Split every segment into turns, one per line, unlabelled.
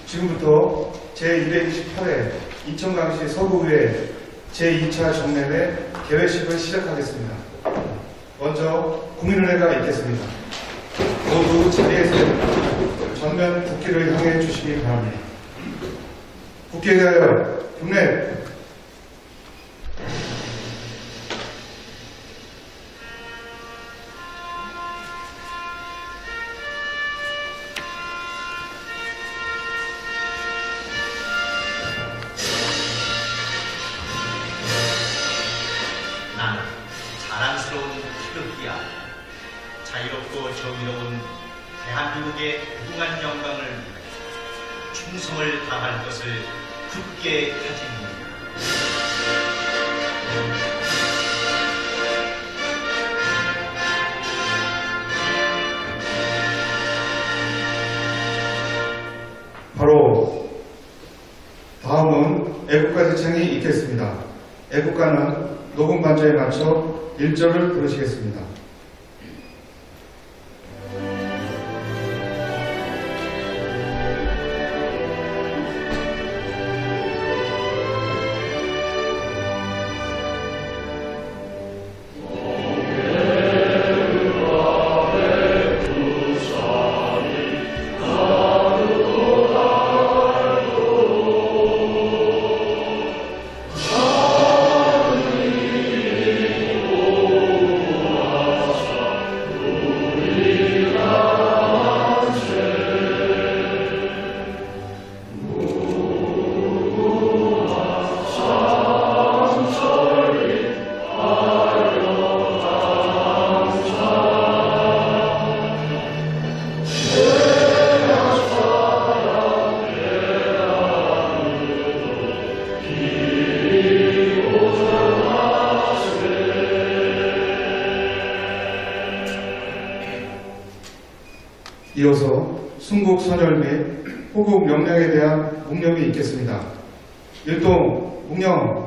지금부터 제228회 인천광시 서구의회 제2차 정례회 개회식을 시작하겠습니다. 먼저 국민은혜가 있겠습니다. 모두 자리에서 전면 국기를 향해 주시기 바랍니다. 국기에 대하여 국례.
나는 자랑스러운 태극기야. 자유롭고 정의로운 대한민국의 무궁한 영광을 위해 충성을 다할 것을 굳게 다짐합니다.
바로 다음은 애국가 지창이 있겠습니다. 애국가는 녹음 반주에 맞춰 1절을 부르시겠습니다. 이어서 순국 선열 및 호국 명령에 대한 묵념이 있겠습니다. 일동 묵념.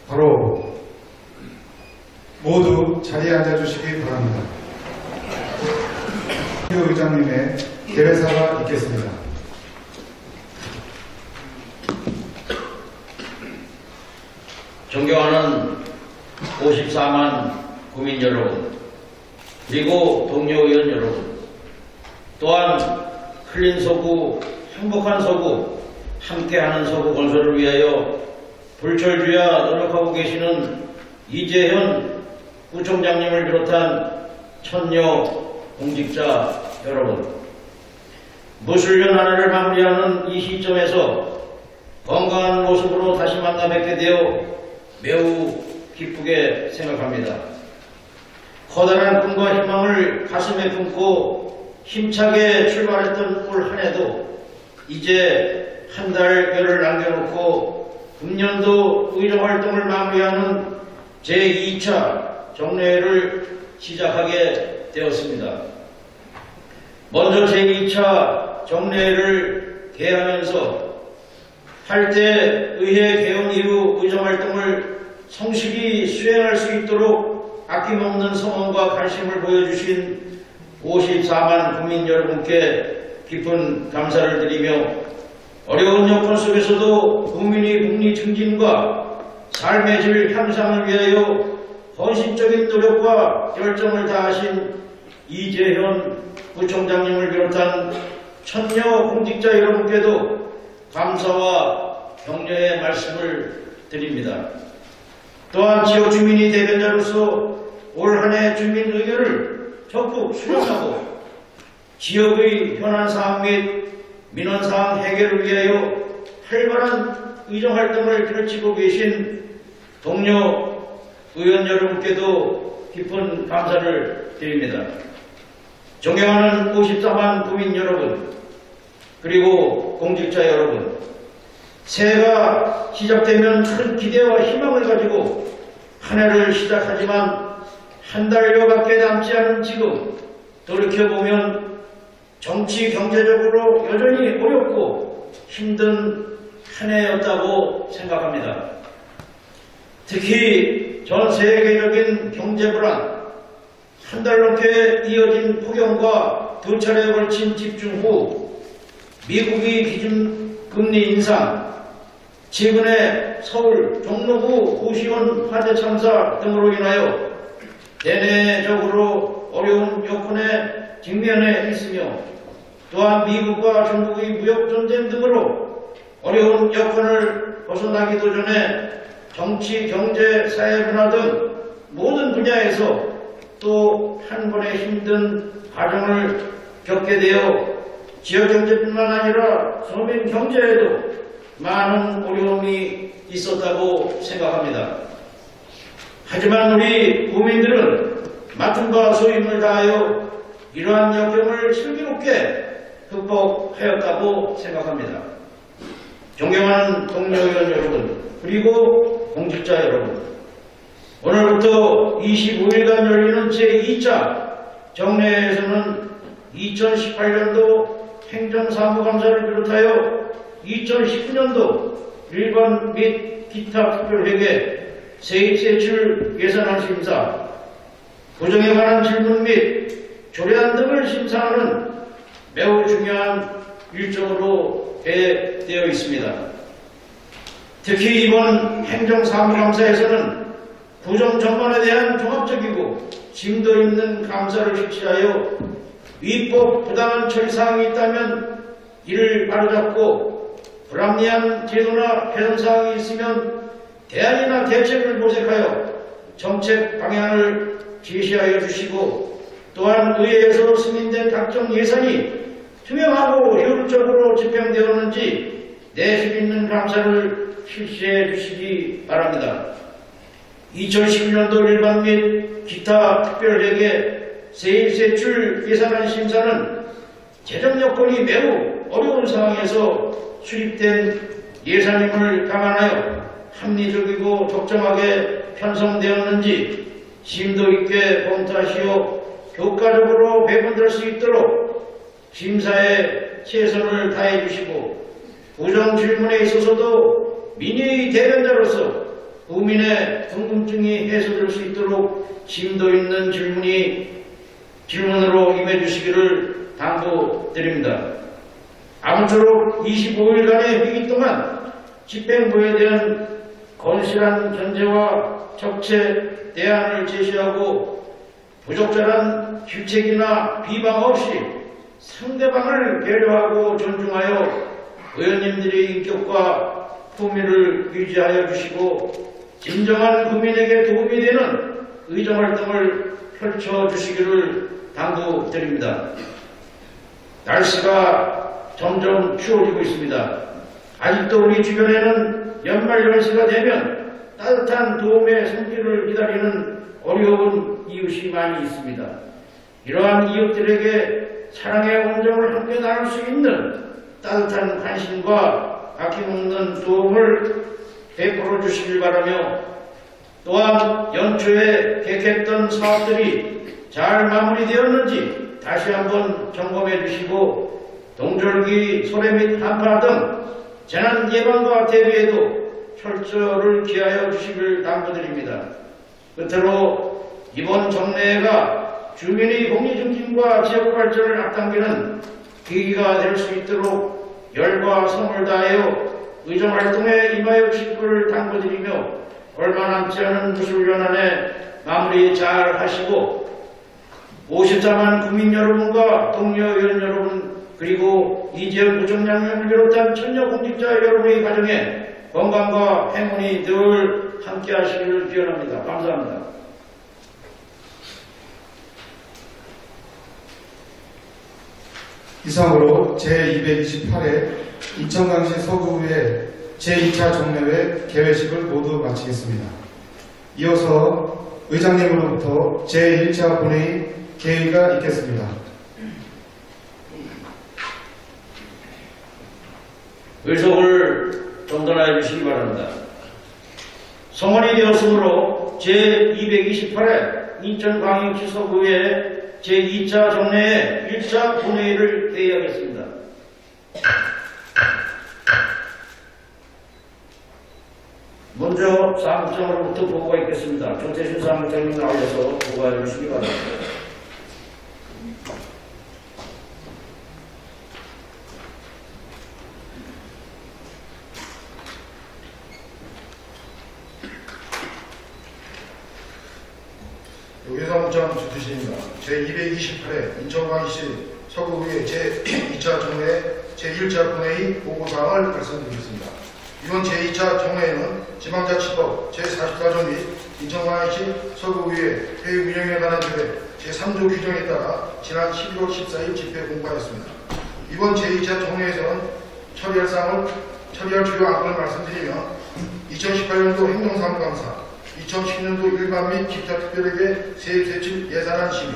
바로 모두 자리에 앉아주시기 바랍니다. 의장님의 개회사가 있겠습니다.
존경하는 54만 국민 여러분, 그리고 동료 의원 여러분, 또한 클린 서구, 행복한 서구, 함께하는 서구 건설을 위하여 불철주야 노력하고 계시는 이재현 구청장님을 비롯한 천여 공직자 여러분, 무술년 한 해를 마무리하는 이 시점에서 건강한 모습으로 다시 만나 뵙게 되어 매우 기쁘게 생각합니다. 커다란 꿈과 희망을 가슴에 품고 힘차게 출발했던 올 한 해도 이제 한 달여를 남겨놓고 금년도 의정활동을 마무리하는 제2차 정례회를 시작하게 되었습니다. 먼저 제2차 정례회를 개하면서 8대 의회 개원 이후 의정활동을 성실히 수행할 수 있도록 아낌없는 성원과 관심을 보여주신 54만 국민 여러분께 깊은 감사를 드리며 어려운 여건 속에서도 국민의 복리 증진과 삶의 질 향상을 위하여 헌신적인 노력과 열정을 다하신 이재현 부총장님을 비롯한 천여 공직자 여러분께도 감사와 격려의 말씀을 드립니다. 또한 지역 주민이 대변자로서 올 한 해 주민 의견을 적극 수렴하고 지역의 현안 사항 및 민원 사항 해결을 위하여 활발한 의정 활동을 펼치고 계신 동료 의원 여러분께도 깊은 감사를 드립니다. 존경하는 54만 국민 여러분, 그리고 공직자 여러분, 새해가 시작되면 큰 기대와 희망을 가지고 한 해를 시작하지만 한 달여밖에 남지 않은 지금 돌이켜보면 정치 경제적으로 여전히 어렵고 힘든 한 해였다고 생각합니다. 특히 전 세계적인 경제 불안, 한 달 넘게 이어진 폭염과 두 차례에 걸친 집중 후 미국의 기준금리 인상, 최근에 서울 종로구 고시원 화재 참사 등으로 인하여 대내적으로 어려운 여건에 직면해 있으며 또한 미국과 중국의 무역 전쟁 등으로 어려운 여건을 벗어나기도 전에 정치, 경제, 사회 분야 등 모든 분야에서 또 한 번의 힘든 과정을 겪게 되어 지역 경제뿐만 아니라 서민 경제에도 많은 어려움이 있었다고 생각합니다. 하지만 우리 국민들은 맡은 바 소임을 다하여 이러한 역경을 슬기롭게 극복하였다고 생각합니다. 존경하는 동료 의원 여러분, 그리고 공직자 여러분, 오늘부터 25일간 열리는 제2차 정례에서는 2018년도 행정사무감사를 비롯하여 2019년도 일반 및 기타 특별회계, 세입세출 예산안 심사, 구정에 관한 질문 및 조례안 등을 심사하는 매우 중요한 일정으로 계획되어 있습니다. 특히 이번 행정사무감사에서는 구정 전반에 대한 종합적이고 심도 있는 감사를 실시하여 위법 부당한 처리사항이 있다면 이를 바로잡고 불합리한 제도나 개선사항이 있으면 대안이나 대책을 모색하여 정책 방향을 제시하여 주시고 또한 의회에서 승인된 각종 예산이 투명하고 효율적으로 집행되었는지 내실 있는 감사를 실시해 주시기 바랍니다. 2011년도 일반 및 기타 특별회계 세입세출 예산안 심사는 재정 여건이 매우 어려운 상황에서 수립된 예산임을 감안하여 합리적이고 적정하게 편성되었는지 심도 있게 검토하시어 효과적으로 배분될 수 있도록 심사에 최선을 다해 주시고 구정 질문에 있어서도 민의의 대변자로서 국민의 궁금증이 해소될 수 있도록 심도 있는 질문으로 임해주시기를 당부드립니다. 아무쪼록 25일간의 회기 동안 집행부에 대한 건실한 견제와 적체 대안을 제시하고 부적절한 규책이나 비방 없이 상대방을 배려하고 존중하여 의원님들의 인격과 품위를 유지하여 주시고 진정한 국민에게 도움이 되는 의정활동을 펼쳐주시기를 당부드립니다. 날씨가 점점 추워지고 있습니다. 아직도 우리 주변에는 연말 연시가 되면 따뜻한 도움의 손길을 기다리는 어려운 이웃이 많이 있습니다. 이러한 이웃들에게 사랑의 온정을 함께 나눌 수 있는 따뜻한 관심과 아낌없는 도움을 베풀어 주시길 바라며 또한 연초에 계획했던 사업들이 잘 마무리되었는지 다시 한번 점검해 주시고 동절기, 소래 및 한파 등 재난 예방과 대비에도 철저를 기하여 주시길 당부드립니다. 끝으로 이번 정례회가 주민의 공리증진과 지역 발전을 앞당기는 계기가 될 수 있도록 열과 성을 다하여 의정활동에 임하여 주시기를 당부드리며 얼마 남지 않은 무술연한에 마무리 잘 하시고 54만 국민 여러분과 동료 의원 여러분 그리고 이재용 부총장님을 비롯한 천여 공직자 여러분의 가정에 건강과 행운이 늘 함께 하시기를 기원합니다. 감사합니다.
이상으로 제228회 인천광시 서구의 제2차 정례회 개회식을 모두 마치겠습니다. 이어서 의장님으로부터 제1차 본회의 개의가 있겠습니다.
의석을 정돈하여 주시기 바랍니다. 성원이 되었으므로 제228회 인천광역시 서구의 제2차 정례회 1차 본회의를 개의하겠습니다. 먼저 사무장으로부터 보고가 있겠습니다. 정태신 사무장님 나오셔서 보고해 주시기 바랍니다.
외사무장 주두신입니다. 제228회 인천광역시 서구의 제2차 정례회 제1차 본회의 보고사항을 말씀드리겠습니다. 이번 제2차 정례회는 지방자치법 제44조 및 인천광역시 서구의 회의 운영에 관한 조례 제3조 규정에 따라 지난 11월 14일 집회 공고하였습니다. 이번 제2차 정례회에서는 처리할 주요 안건을 말씀드리면 2018년도 행정사무감사 2010년도 일반 및 기타 특별회계 세입세출 예산안 심의,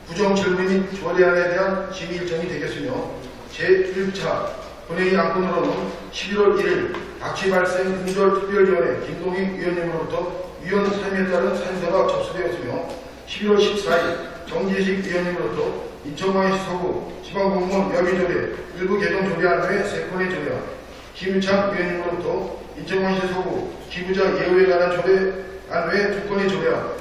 구정질문 및 조례안에 대한 심의 일정이 되겠으며 제1차 본회의 안건으로는 11월 1일 박쥐 발생 공절 특별위원회 김동희 위원님으로부터 위원 사임에 따른 사임서가 접수되었으며 11월 14일 정재식 위원님으로부터 인천광역시 서구 지방공무원 여기조례 일부 개정 조례안 외 3건의 조례안, 김유창 위원님으로부터 인천광역시 서구 기부자 예우에 관한 조례안 외 2건의 조례안,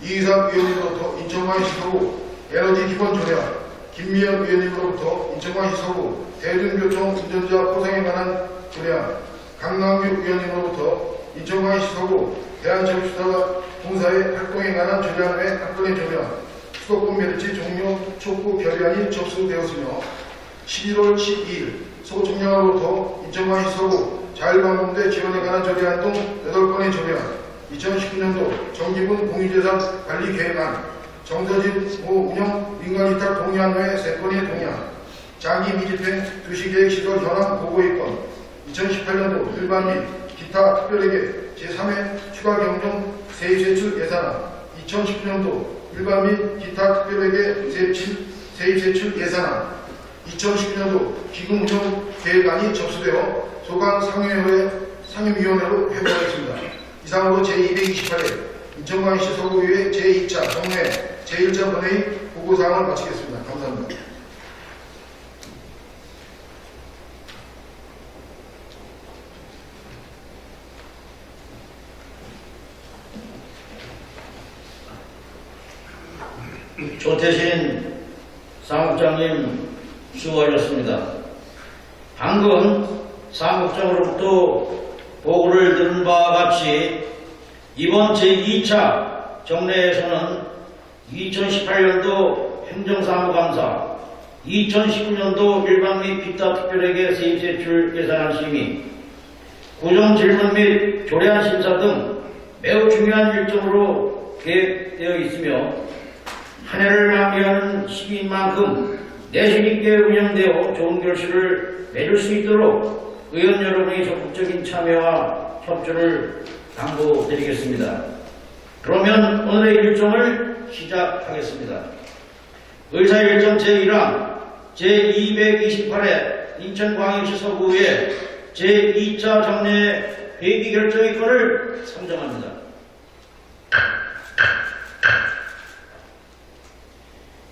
이의상 위원님으로부터 인천광역시 서구 에너지 기본 조례안, 김미연 위원님으로부터 인천광역시 서구 대중교통 운전자 포상에 관한 조례안, 강남규 위원님으로부터 인천광역시 서구 대한체육수사 공사의 활동에 관한 조례안 외 1건의 조례안, 수도권 메르지 종료 촉구 결의안이 접수되었으며 11월 12일 서구청량으로부터 인천광역시 서구 자율방범대 지원에 관한 조례안 등 8건의 조례안, 2019년도 정기분 공유재산 관리계획안, 정서진 운영 민간위탁 동의안 외 3건의 동의안, 장기 미집행 도시계획 시설 현황 보고의 건, 2018년도 일반 및 기타 특별회계 제3회 추가 경정 세입세출 예산안, 2019년도 일반 및 기타 특별회계 세입세출 예산안, 2019년도 기금운용 계획안이 접수되어 소관 상임위원회로 회부하겠습니다. 이상으로 제228회 인천광역시 서구의회 제2차 정례 제1차 본회의 보고사항을 마치겠습니다. 감사합니다.
조태신 사무장님 수고하셨습니다. 방금 사무장으로부터 보고를 들은 바와 같이 이번 제2차 정례에서는 2018년도 행정사무감사, 2019년도 일반 및 기타 특별회계 세입세출 예산안 심의, 구정질문 및 조례안 심사 등 매우 중요한 일정으로 계획되어 있으며 한 해를 마무리하는 시기인 만큼 내신있게 운영되어 좋은 결실을 맺을 수 있도록 의원 여러분의 적극적인 참여와 협조를 당부드리겠습니다. 그러면 오늘의 일정을 시작하겠습니다. 의사일정 제1항 제228회 인천광역시 서구의 제2차 정례 회기 결정의 건을 상정합니다.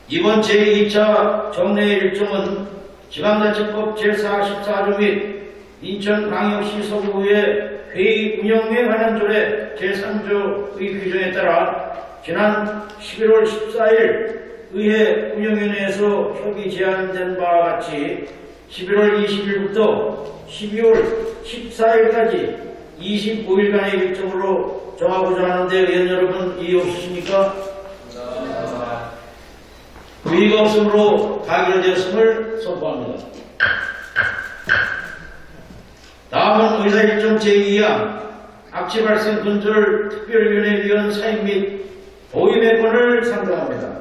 이번 제2차 정례 일정은 지방자치법 제44조 및 인천광역시 서구의 회의 운영에 관한 조례 제3조의 규정에 따라 지난 11월 14일 의회 운영위원회에서 협의 제안된 바와 같이 11월 20일부터 12월 14일까지 25일간의 일정으로 정하고자 하는데 의원 여러분 이의 없으십니까? 의의가 없으므로 가결되었음을 선포합니다. 다음은 의사일정 제2항 악취 발생 근절 특별위원회 위원 사임 및 도임의 권을 상정합니다.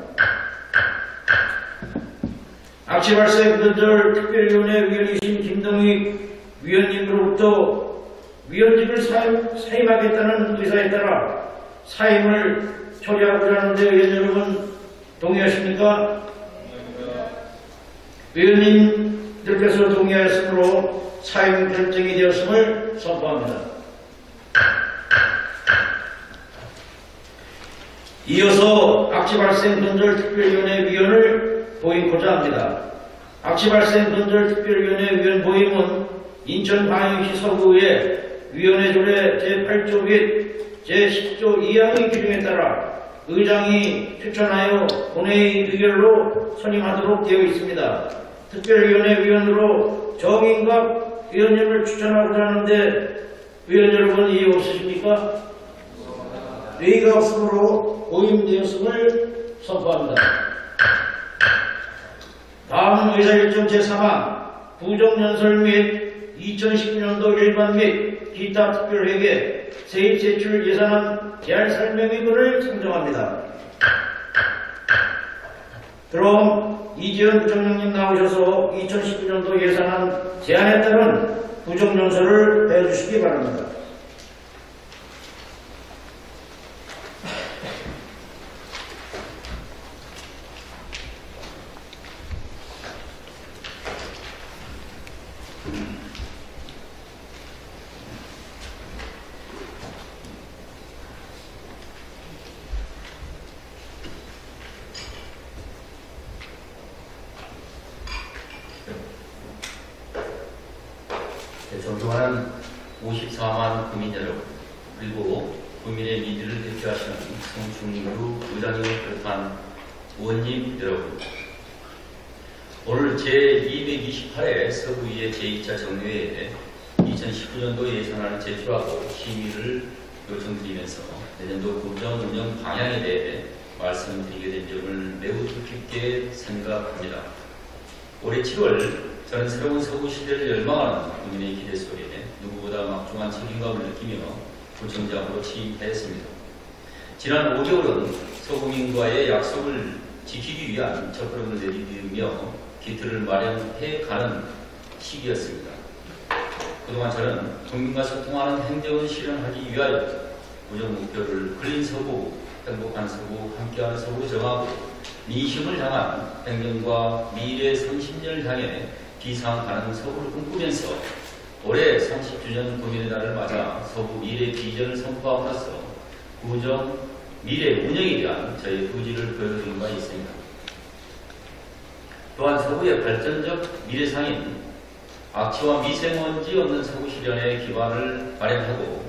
악취 발생 근절 특별위원회 위원이신 김동익 위원님으로부터 위원직을 사임하겠다는 의사에 따라 사임을 처리하고자 하는데 의원 여러분 동의하십니까? 위원님들께서 동의하였으므로 사임 결정이 되었음을 선포합니다. 이어서 악취 발생 근절 특별위원회 위원을 보임코자 합니다. 악취 발생 근절 특별위원회 위원 보임은 인천 광역시 서구의 위원회 조례 제8조 및 제10조 2항의 규정에 따라 의장이 추천하여 본회의 의결로 선임하도록 되어 있습니다. 특별위원회 위원으로 정인갑 위원님을 추천하고자 하는데 위원 여러분 이해 없으십니까? 의의가 없으므로 고임되었음을 선포합니다. 다음은 의사일정 제3항 부정연설 및 2019년도 일반 및 기타 특별회계 세입 제출 예산안 제할 설명의문을 상정합니다. 그럼 이지연 부총장님 나오셔서 2019년도 예산안 제안에 따른 부정연설을 해주시기 바랍니다.
존경하는 54만 국민 여러분, 그리고 국민의 민주를 대표하시는 성충루 의장님을 비롯한 의원님 여러분, 오늘 제228회 서부의회 제2차 정례회에 2019년도 예산안을 제출하고 심의를 요청드리면서 내년도 국정 운영 방향에 대해 말씀드리게 된 점을 매우 뜻깊게 생각합니다. 올해 7월 저는 새로운 서구 시대를 열망하는 국민의 기대 속에 누구보다 막중한 책임감을 느끼며 구청장으로 취임했습니다. 지난 5개월은 서구민과의 약속을 지키기 위한 첫걸음을 내디디며 기틀을 마련해가는 시기였습니다. 그동안 저는 국민과 소통하는 행정을 실현하기 위하여 구정 목표를 클린 서구, 행복한 서구, 함께하는 서구로 정하고 민심을 향한 행정과 미래 30년을 향해 비상 가능 서구를 꿈꾸면서 올해 30주년 국민의 날을 맞아 서구 미래 비전을 선포함으로써 구정 미래 운영에 대한 저의 의지를 보여드린 바 있습니다. 또한 서구의 발전적 미래상인 악취와 미세먼지 없는 서구 실현의 기반을 마련하고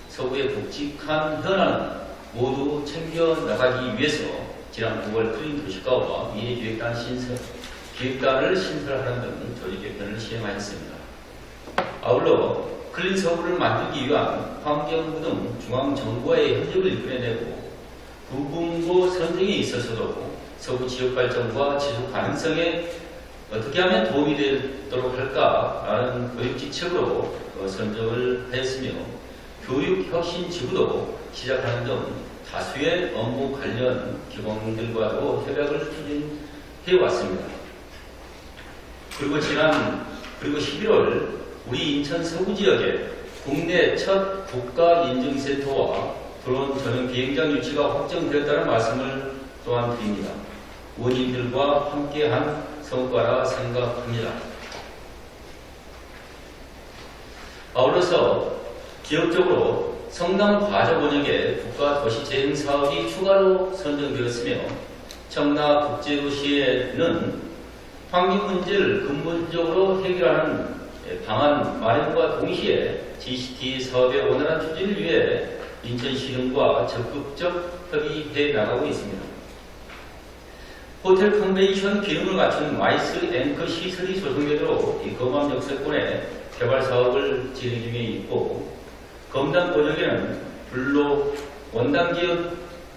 서구의 묵직한 현안은 모두 챙겨나가기 위해서 지난 9월 클린 도시가와 미래기획단을 신설하는 등 조직 개편을 시행하였습니다. 아울러 클린 서구를 만들기 위한 환경부 등 중앙정부와의 협력을 이끌어내고 구분고 선정에 있어서도 서구 지역 발전과 지속 가능성에 어떻게 하면 도움이 되도록 할까라는 교육지책으로 선정을 하였으며 교육혁신지구도 시작하는 등 다수의 업무 관련 기관들과도 협약을 추진해왔습니다. 그리고 11월 우리 인천 서구 지역에 국내 첫 국가인증센터와 드론 전용 비행장 유치가 확정되었다는 말씀을 또한 드립니다. 의원님들과 함께한 성과라 생각합니다. 아울러서 지역적으로 성남 과적 원역의 국가도시재생사업이 추가로 선정되었으며 청라국제도시에는 환경 문제를 근본적으로 해결하는 방안 마련과 동시에 GCT 사업의 원활한 추진을 위해 인천시령과 적극적 협의해 나가고 있습니다. 호텔 컨벤션 기능을 갖춘 마이스 앵커 시설이 조성되도록 이 검암 역세권의 개발 사업을 진행 중에 있고, 검단 고역에는 불로 원당 지역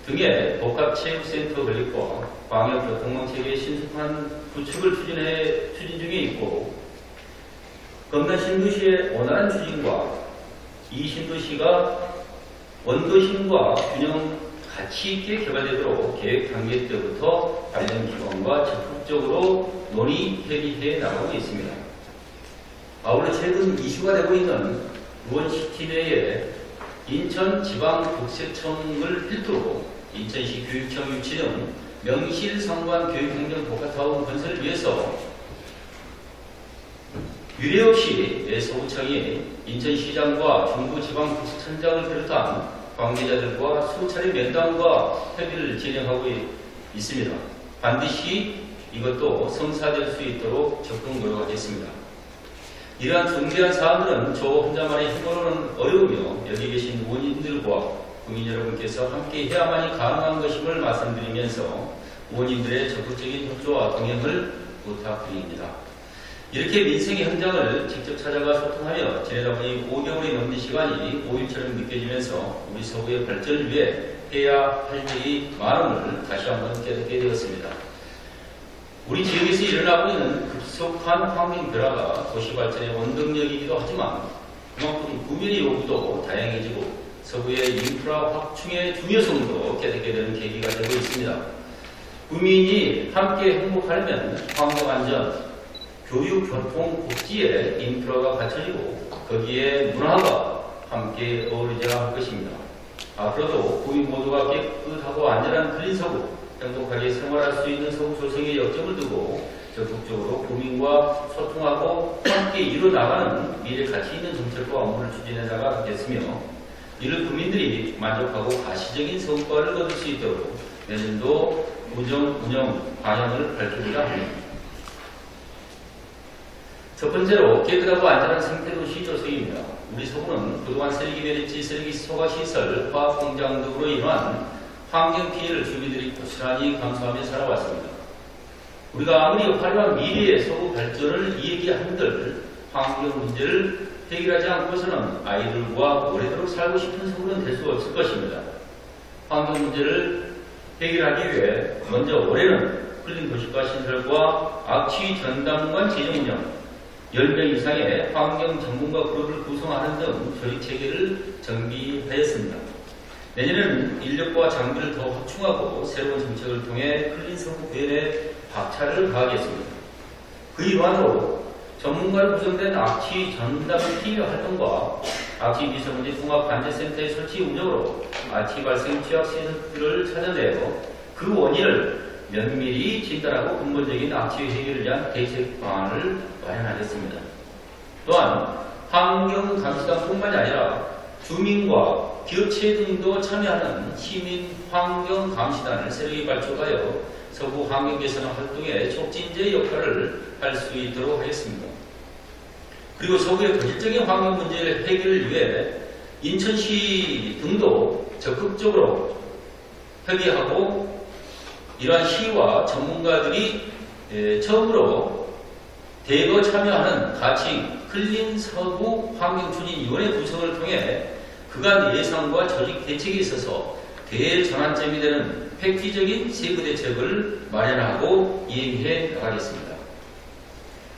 등의 복합체육센터 건립과 광역교통망체계의 신속한 구축을 추진 중에 있고, 검단 신도시의 원활한 추진과 이 신도시가 원도심과 균형 가치 있게 개발되도록 계획 단계 때부터 관련 기관과 적극적으로 논의 협의해 나가고 있습니다. 아울러 최근 이슈가 되고 있는 우원시티 내에 인천지방국세청을 필두로 인천시 교육청 유치 등 명실상부한 교육행정 복합타운 건설을 위해서 유례 없이 서구청이 인천시장과 중부지방국세청장을 비롯한 관계자들과 수차례 면담과 협의를 진행하고 있습니다. 반드시 이것도 성사될 수 있도록 적극 노력하겠습니다. 이러한 중대한 사안들은 저 혼자만의 힘으로는 어려우며 여기 계신 의원님들과 국민 여러분께서 함께 해야만이 가능한 것임을 말씀드리면서 의원님들의 적극적인 협조와 동행을 부탁드립니다. 이렇게 민생의 현장을 직접 찾아가 소통하며 지내다 보니 5개월이 넘는 시간이 5일처럼 느껴지면서 우리 서구의 발전을 위해 해야 할 일이 많음을 다시 한번 깨닫게 되었습니다. 우리 지역에서 일어나고 있는 급속한 환경 변화가 도시 발전의 원동력이기도 하지만 그만큼 국민의 요구도 다양해지고 서구의 인프라 확충의 중요성도 깨닫게 되는 계기가 되고 있습니다. 국민이 함께 행복하려면 환경안전, 교육, 교통, 복지의 인프라가 갖춰지고 거기에 문화가 함께 어우러져야 할 것입니다. 앞으로도 국민 모두가 깨끗하고 안전한 클린 서구, 행복하게 생활할 수 있는 서구 조성에 역점을 두고 적극적으로 국민과 소통하고 함께 이뤄나가는 미래 가치 있는 정책과 업무를 추진해 나가겠으며 이를 국민들이 만족하고 가시적인 성과를 거둘 수 있도록 내년도 운영 방향을 밝히고자 합니다. 첫 번째로 깨끗하고 안전한 생태도시 조성입니다. 우리 서구는 그동안 쓰레기 매립지, 쓰레기 소가시설, 화학공장 등으로 인한 환경 피해를 주민들이 고스란히 감수하며 살아왔습니다. 우리가 아무리 화려한 미래의 서구 발전을 이야기한들 환경 문제를 해결하지 않고서는 아이들과 오래도록 살고 싶은 서구는 될 수 없을 것입니다. 환경 문제를 해결하기 위해 먼저 올해는 클린 도시가 신설과 악취 전담관 재정 운영, 10명 이상의 환경 전문가 그룹을 구성하는 등 조직 체계를 정비하였습니다. 내년에는 인력과 장비를 더 확충하고 새로운 정책을 통해 클린 서구 구현에 박차를 가하겠습니다. 그 일환으로 전문가로 구성된 악취 전담 피해 활동과 악취 미세먼지 통합 관제센터의 설치 운영으로 악취 발생 취약 시설들을 찾아내어 그 원인을 면밀히 진단하고 근본적인 악취 해결을 위한 대책 방안을 마련하겠습니다. 또한 환경 감시단뿐만이 아니라 주민과 기업체 등도 참여하는 시민 환경 감시단을 새롭게 발족하여 서구 환경 개선 활동의 촉진제 역할을 할 수 있도록 하겠습니다. 그리고 서구의 본질적인 환경 문제를 해결을 위해 인천시 등도 적극적으로 협의하고 이러한 시와 전문가들이 처음으로 대거 참여하는 가칭 클린 서구 환경추진위원회 구성을 통해 그간 예상과 조직 대책에 있어서 대전환점이 되는 획기적인 세부 대책을 마련하고 이행해 나가겠습니다.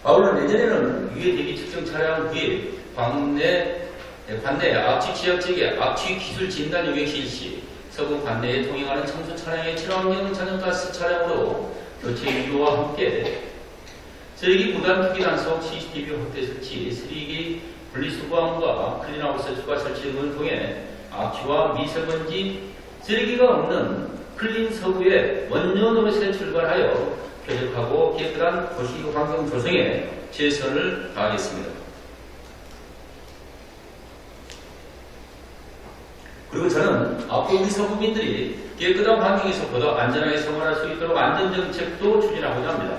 아울러 내년에는 유해 대기 측정 차량 구입, 관내 악취 취약 지역의 악취 기술 진단 요격 실시, 서구 관내에 통행하는 청소 차량의 친환경 자전가스 차량으로 교체 유도와 함께 쓰레기 무단 투기 단속 CCTV 확대 설치, 쓰레기 분리수거함과 클린하우스 추가 설치 등을 통해 악취와 미세먼지, 쓰레기가 없는 클린 서구의 원년 노릇에 출발하여 쾌적하고 깨끗한 도시 환경 조성에 최선을 다하겠습니다. 그리고 저는 앞으로 우리 서구민들이 깨끗한 환경에서 보다 안전하게 생활할 수 있도록 안전정책도 추진하고자 합니다.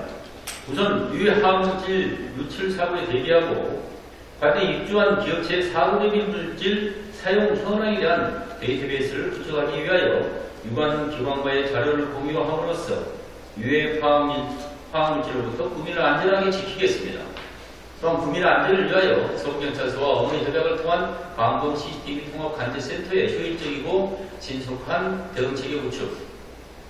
우선 유해 화학물질 유출 사고에 대비하고 관내 입주한 기업체의 사고 대비 물질 사용 현황에 대한 데이터베이스를 구축하기 위하여 유관 기관과의 자료를 공유함으로써 유해 화학물질로부터 국민을 안전하게 지키겠습니다. 또한 국민의 안전을 위하여 서부경찰서와 어머니 협약을 통한 광범 CCTV 통합 관제센터의 효율적이고 신속한 대응체계 구축,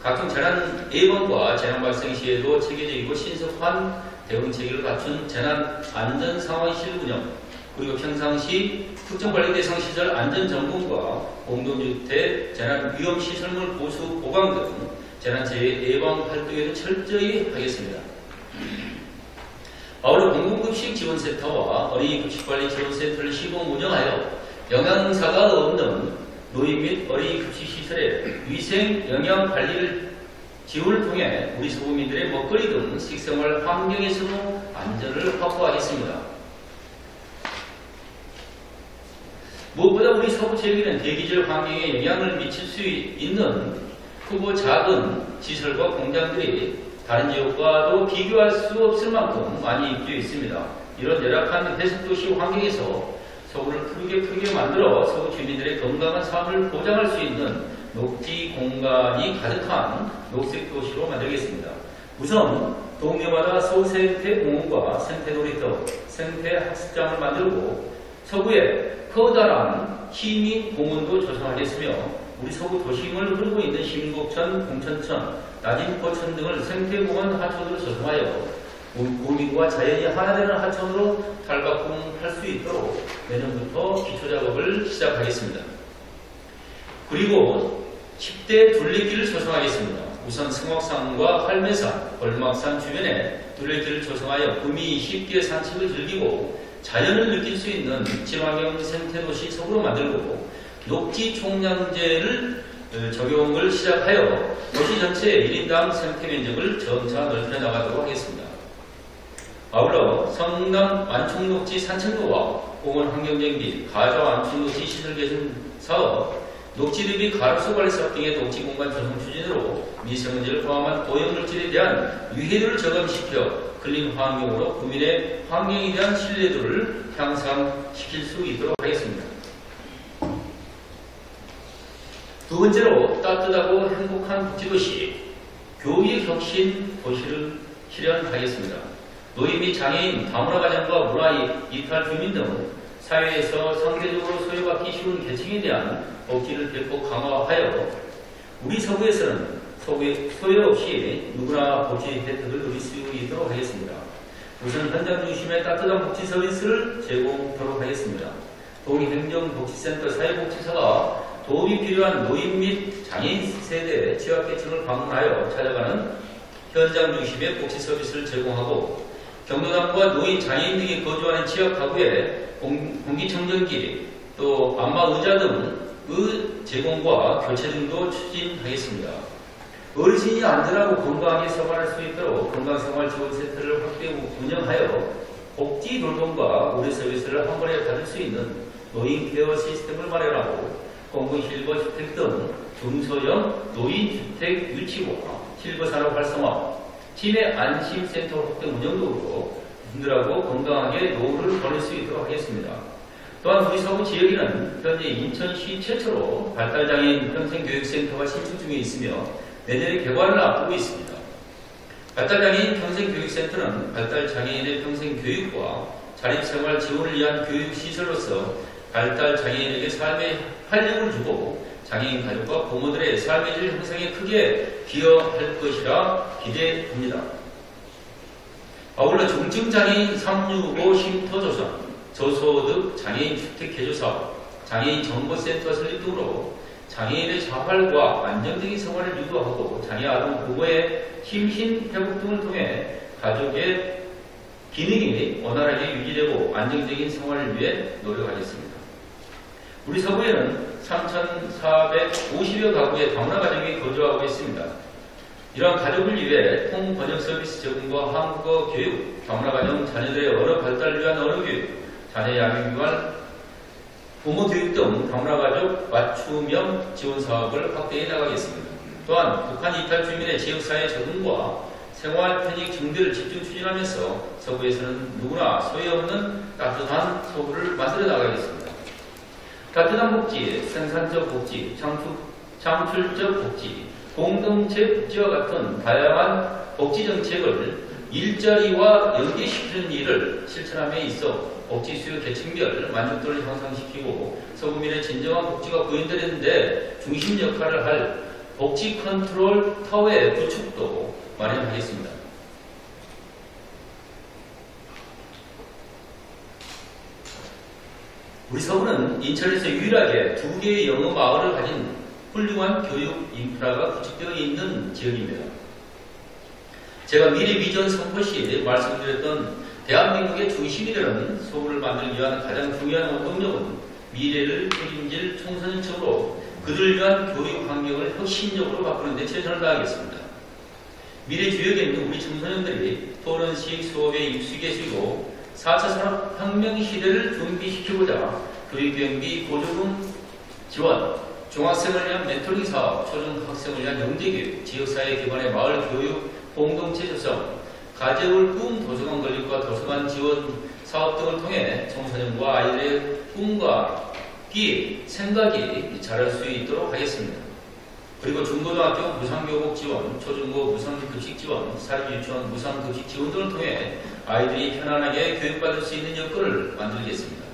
각종 재난 예방과 재난 발생 시에도 체계적이고 신속한 대응체계를 갖춘 재난 안전 상황실 운영, 그리고 평상시 특정 관리 대상 시설 안전 점검과 공동주택 재난 위험 시설물 보수 보강 등 재난 재해 예방 활동에도 철저히 하겠습니다. 아울러 공공급식 지원센터와 어린이 급식관리 지원센터를 시공 운영하여 영양사가 없는 노인 및 어린이 급식시설의 위생 영양 관리를 지원을 통해 우리 서구민들의 먹거리 등 식생활 환경에서도 안전을 확보하겠습니다. 무엇보다 우리 서구 지역에는 대기질 환경에 영향을 미칠 수 있는 크고 작은 시설과 공장들이 다른 지역과도 비교할 수 없을 만큼 많이 입주해 있습니다. 이런 열악한 해석도시 환경에서 서구를 푸르게 만들어 서구 주민들의 건강한 삶을 보장할 수 있는 녹지 공간이 가득한 녹색도시로 만들겠습니다. 우선 동네마다 서생태공원과 생태놀이터, 생태학습장을 만들고 서구에 커다란 시민공원도 조성하겠으며 우리 서구 도심을 흐르고 있는 신곡천, 공천천, 나진포천 등을 생태공원 하천으로 조성하여 국민과 자연이 하나 되는 하천으로 탈바꿈할 수 있도록 내년부터 기초작업을 시작하겠습니다. 그리고 10대 둘레길을 조성하겠습니다. 우선 성악산과 할매산, 벌막산 주변에 둘레길을 조성하여 구민이 쉽게 산책을 즐기고 자연을 느낄 수 있는 친환경 생태도시 서구로 만들고 녹지 총량제를 적용을 시작하여 도시 전체 1인당 생태 면적을 점차 넓혀 나가도록 하겠습니다. 아울러 성남 완충녹지 산책로와 공원 환경정비, 가저 완충녹지 시설 개선 사업, 녹지 대비 가로수 관리 사업 등의 녹지 공간 조성 추진으로 미세먼지를 포함한 오염물질에 대한 유해를 저감시켜 클린 환경으로 국민의 환경에 대한 신뢰도를 향상시킬 수 있도록 하겠습니다. 두 번째로 따뜻하고 행복한 복지도시, 교육의 혁신 도시를 실현하겠습니다. 노인 및 장애인, 다문화 가정과 문화 이탈 주민 등 사회에서 상대적으로 소외받기 쉬운 계층에 대한 복지를 대폭 강화하여 우리 서구에서는 소외 없이 누구나 복지 혜택을 누릴 수 있도록 하겠습니다. 우선 현장 중심의 따뜻한 복지 서비스를 제공하도록 하겠습니다. 동행정복지센터 사회복지사가 도움이 필요한 노인 및 장애인 세대 취약계층을 방문하여 찾아가는 현장 중심의 복지 서비스를 제공하고 경로당과 노인, 장애인 등이 거주하는 지역 가구에 공기청정기, 또 안마의자 등의 제공과 교체 등도 추진하겠습니다. 어르신이 안전하고 건강하게 생활할 수 있도록 건강생활지원센터를 확대 운영하여 복지 돌봄과 의료 서비스를 한 번에 받을 수 있는 노인 케어 시스템을 마련하고 공공실거주택 등 중소형 노인주택 유치와 실거산업 활성화, 치매 안심센터 확대 운영 등으로 분들하고 건강하게 노후를 보낼 수 있도록 하겠습니다. 또한 우리 서구 지역에는 현재 인천시 최초로 발달장애인 평생교육센터가 신축 중에 있으며 내년에 개관을 앞두고 있습니다. 발달장애인 평생교육센터는 발달장애인의 평생교육과 자립생활 지원을 위한 교육시설로서 발달장애인에게 삶의 활력을 주고 장애인 가족과 부모들의 삶의 질 형성에 크게 기여할 것이라 기대됩니다. 아울러 중증장애인 365 쉼터 조성, 저소득 장애인 주택 개조 사업, 장애인 정보센터 설립 등으로 장애인의 자활과 안정적인 생활을 유도하고 장애 아동 부모의 심신 회복 등을 통해 가족의 기능이 원활하게 유지되고 안정적인 생활을 위해 노력하겠습니다. 우리 서구에는 3,450여 가구의 다문화 가정이 거주하고 있습니다. 이러한 가족을 위해 통번역 서비스 제공과 한국어 교육, 다문화 가정 자녀들의 언어 발달을 위한 언어 교육, 자녀 양육기관, 부모 교육 등 다문화 가족 맞춤형 지원 사업을 확대해 나가겠습니다. 또한 북한 이탈 주민의 지역사회 적응과 생활 편익 증대를 집중 추진하면서 서구에서는 누구나 소외 없는 따뜻한 서구를 만들어 나가겠습니다. 따뜻한 복지, 생산적 복지, 창출적 복지, 공동체 복지와 같은 다양한 복지 정책을 일자리와 연계시키는 일을 실천함에 있어 복지 수요 계층별 만족도를 향상시키고 서구민의 진정한 복지가 구현되는데 중심 역할을 할 복지 컨트롤 타워의 구축도 마련하겠습니다. 우리 서구는 인천에서 유일하게 2개의 영어 마을을 가진 훌륭한 교육 인프라가 구축되어 있는 지역입니다. 제가 미래 비전 선포 시 말씀드렸던 대한민국의 중심이 되는 서구를 만들기 위한 가장 중요한 원동력은 미래를 책임질 청소년층으로 그들을 위한 교육 환경을 혁신적으로 바꾸는 데 최선을 다하겠습니다. 미래 주역에 있는 우리 청소년들이 토론식 수업에 익숙해지고 4차 산업혁명 시대를 준비시키고자 교육경비 보조금 지원, 중학생을 위한 멘토링 사업, 초중학생을 위한 영재교육, 지역사회 기반의 마을 교육, 공동체 조성, 가재울 꿈 도서관 건립과 도서관 지원 사업 등을 통해 청소년과 아이들의 꿈과 끼, 생각이 자랄 수 있도록 하겠습니다. 그리고 중고등학교 무상교복 지원, 초중고 무상급식 지원, 사립유치원 무상급식 지원 등을 통해 아이들이 편안하게 교육받을 수 있는 여건을 만들겠습니다.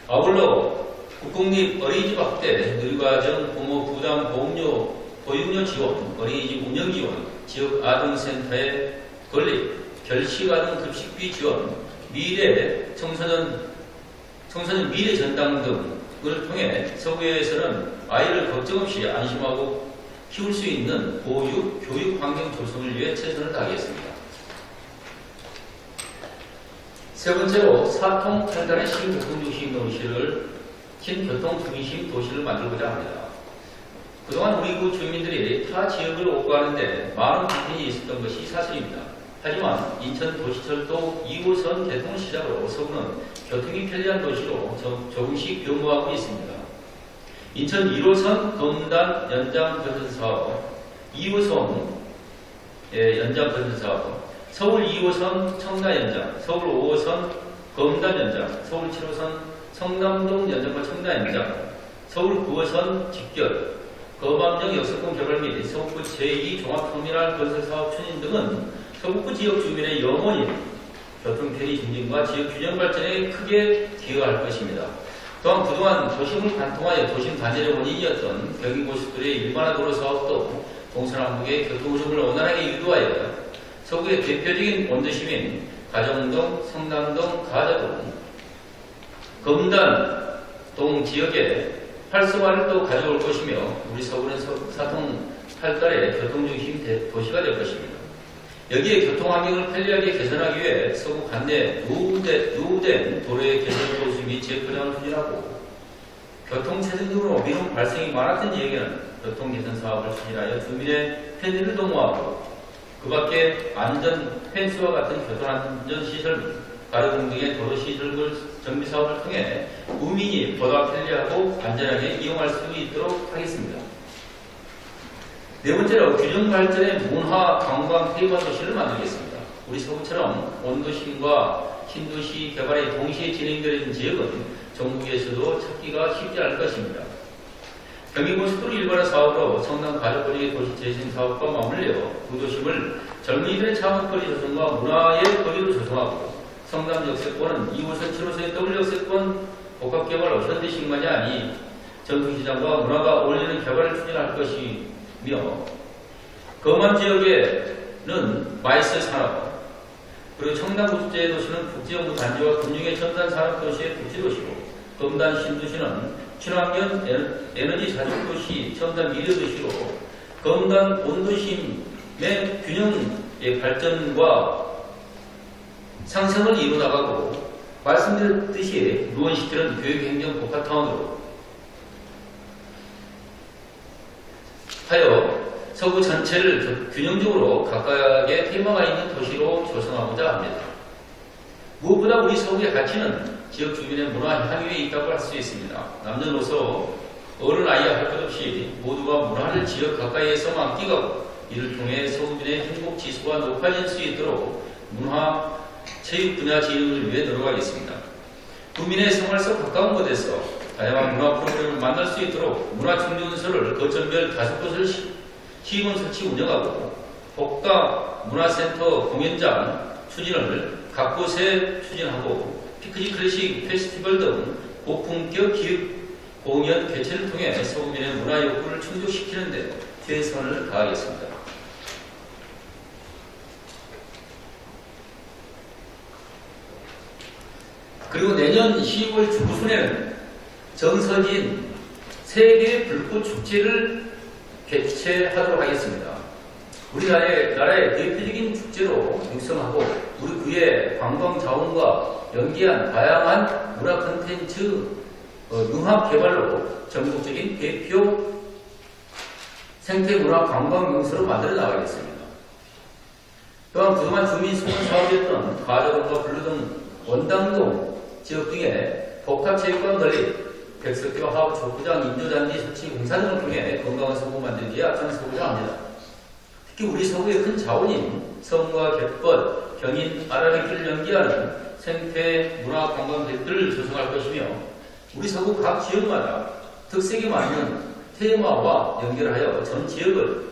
아울러 국공립 어린이집 확대, 누리과정 부모 부담 보육료 지원, 어린이집 운영 지원, 지역 아동센터의 건립, 결식아동 급식비 지원, 미래 청소년 미래 전당 등을 통해 서구에서는 아이를 걱정 없이 안심하고 키울 수 있는 보육, 교육 환경 조성을 위해 최선을 다하겠습니다. 세 번째로 사통 8단의 신교통 중심 도시를 만들고자 합니다. 그동안 우리 구 주민들이 타 지역을 오가는데 많은 불편이 있었던 것이 사실입니다. 하지만 인천도시철도 2호선 개통을 시작으로 서구는 교통이 편리한 도시로 조금씩 변모하고 있습니다. 인천 1호선 검단 연장 변선 사업, 2호선 연장 변선 사업, 서울 2호선 청라 연장, 서울 5호선 검단 연장, 서울 7호선 성남동 연장과 청라 연장, 서울 9호선 직결, 거밤역 역세권 개발 및 서북부 제2 종합터미널 건설 사업 추진 등은 서북부 지역 주민의 영원히 교통 편의 증진과 지역 균형 발전에 크게 기여할 것입니다. 또한 그동안 도심을 관통하여 도심 단절의 원인이었던 경기고속도로의 일반화 도로 사업도 동서남북의 교통 흐름을 원활하게 유도하여 서구의 대표적인 원도심인 가정동, 성남동, 가자동, 검단동 지역에 활성화를 또 가져올 것이며 우리 서구는 사통 8달의 교통중심 도시가 될 것입니다. 여기에 교통 환경을 편리하게 개선하기 위해 서구 관내 노후된 도로의 개선 보수 및 지역 교량을 추진하고 교통체증 등으로 미흡 발생이 많았던 지역에는 교통 개선 사업을 추진하여 주민의 편의를 도모하고 그 밖에 안전 펜스와 같은 교통안전시설, 가로등 등의 도로시설 정비 사업을 통해 국민이 보다 편리하고 안전하게 이용할 수 있도록 하겠습니다. 네 번째로 균형 발전의 문화, 관광, 테이마 도시를 만들겠습니다. 우리 서구처럼 원도심과 신도시 개발이 동시에 진행되는 지역은 전국에서도 찾기가 쉽지 않을 것입니다. 경기고속도로 일반화 사업으로 성남 가족거리 도시 재생 사업과 맞물려 두 도심을 젊은이들의 창업거리 조성과 문화의 거리로 조성하고 성남 역세권은 2호선, 7호선의 더블 역세권 복합개발 오션대식만이 아니 전통시장과 문화가 어울리는 개발을 추진할 것이며 거만 지역에는 마이스 산업 그리고 청남국제도시는 국제연구 단지와 금융의 첨단 산업도시의 국제도시로 검단 신도시는 친환경 에너지 자족도시 첨단 미래도시로 검단 본도심의 균형의 발전과 상승을 이루어나가고 말씀드렸듯이 루원시티는 교육행정 복합타운으로 하여 서구 전체를 균형적으로 각각의 테마가 있는 도시로 조성하고자 합니다. 무엇보다 우리 서구의 가치는 지역 주민의 문화 향유에 있다고 할 수 있습니다. 남녀노소 어른 아이와 할 것 없이 모두가 문화를 지역 가까이에서 만끽하고 이를 통해 서구민의 행복 지수가 높아질 수 있도록 문화, 체육 분야 진흥을 위해 노력하겠습니다. 국민의 생활 속 가까운 곳에서 다양한 문화 프로그램을 만날 수 있도록 문화충전소를 거점별 5곳을 시군 설치 운영하고 복강 문화센터 공연장 추진을 각 곳에 추진하고 피크닉 클래식 페스티벌 등 고품격 기획 공연 개최를 통해 서구민의 문화 욕구를 충족시키는 데 최선을 다하겠습니다. 그리고 내년 10월 중순에는 정서진 세계 불꽃 축제를 개최하도록 하겠습니다. 우리나라의 대표적인 축제로 육성하고 우리 구의 관광 자원과 연계한 다양한 문화 콘텐츠 융합 개발로 전국적인 대표 생태문화 관광 명소로 만들어 나가겠습니다. 또한 그동안 주민 수문 사업이었던 가저동과 블루 등 원당동 지역 등의 복합체육관 건립, 백석교와 하부 족구장 인조잔디 설치 공사 등을 통해 건강한 서구 만들기에 앞장서고자 합니다. 특히 우리 서구의 큰 자원인 섬과 갯벌, 경인, 아라뱃길을 연계하는 생태 문화 관광객들을 조성할 것이며 우리 서구 각 지역마다 특색에 맞는 테마와 연결하여 전 지역을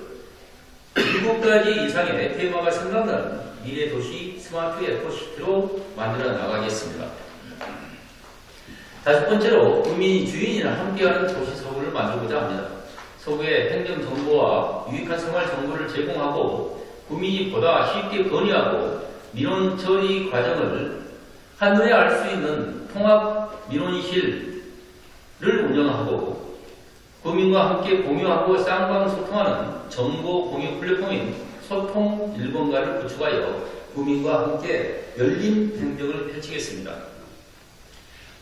7가지 이상의 테마가 생각나는 미래도시 스마트 에코시티로 만들어 나가겠습니다. 5번째로 국민이 주인이나 함께하는 도시 서구를 만들고자 합니다. 서구의 행정정보와 유익한 생활정보를 제공하고 국민이 보다 쉽게 건의하고 민원 처리 과정을 한눈에 알 수 있는 통합 민원실을 운영하고 국민과 함께 공유하고 쌍방소통하는 정보 공유 플랫폼인 소통 1번가를 구축하여 국민과 함께 열린 행정을 펼치겠습니다.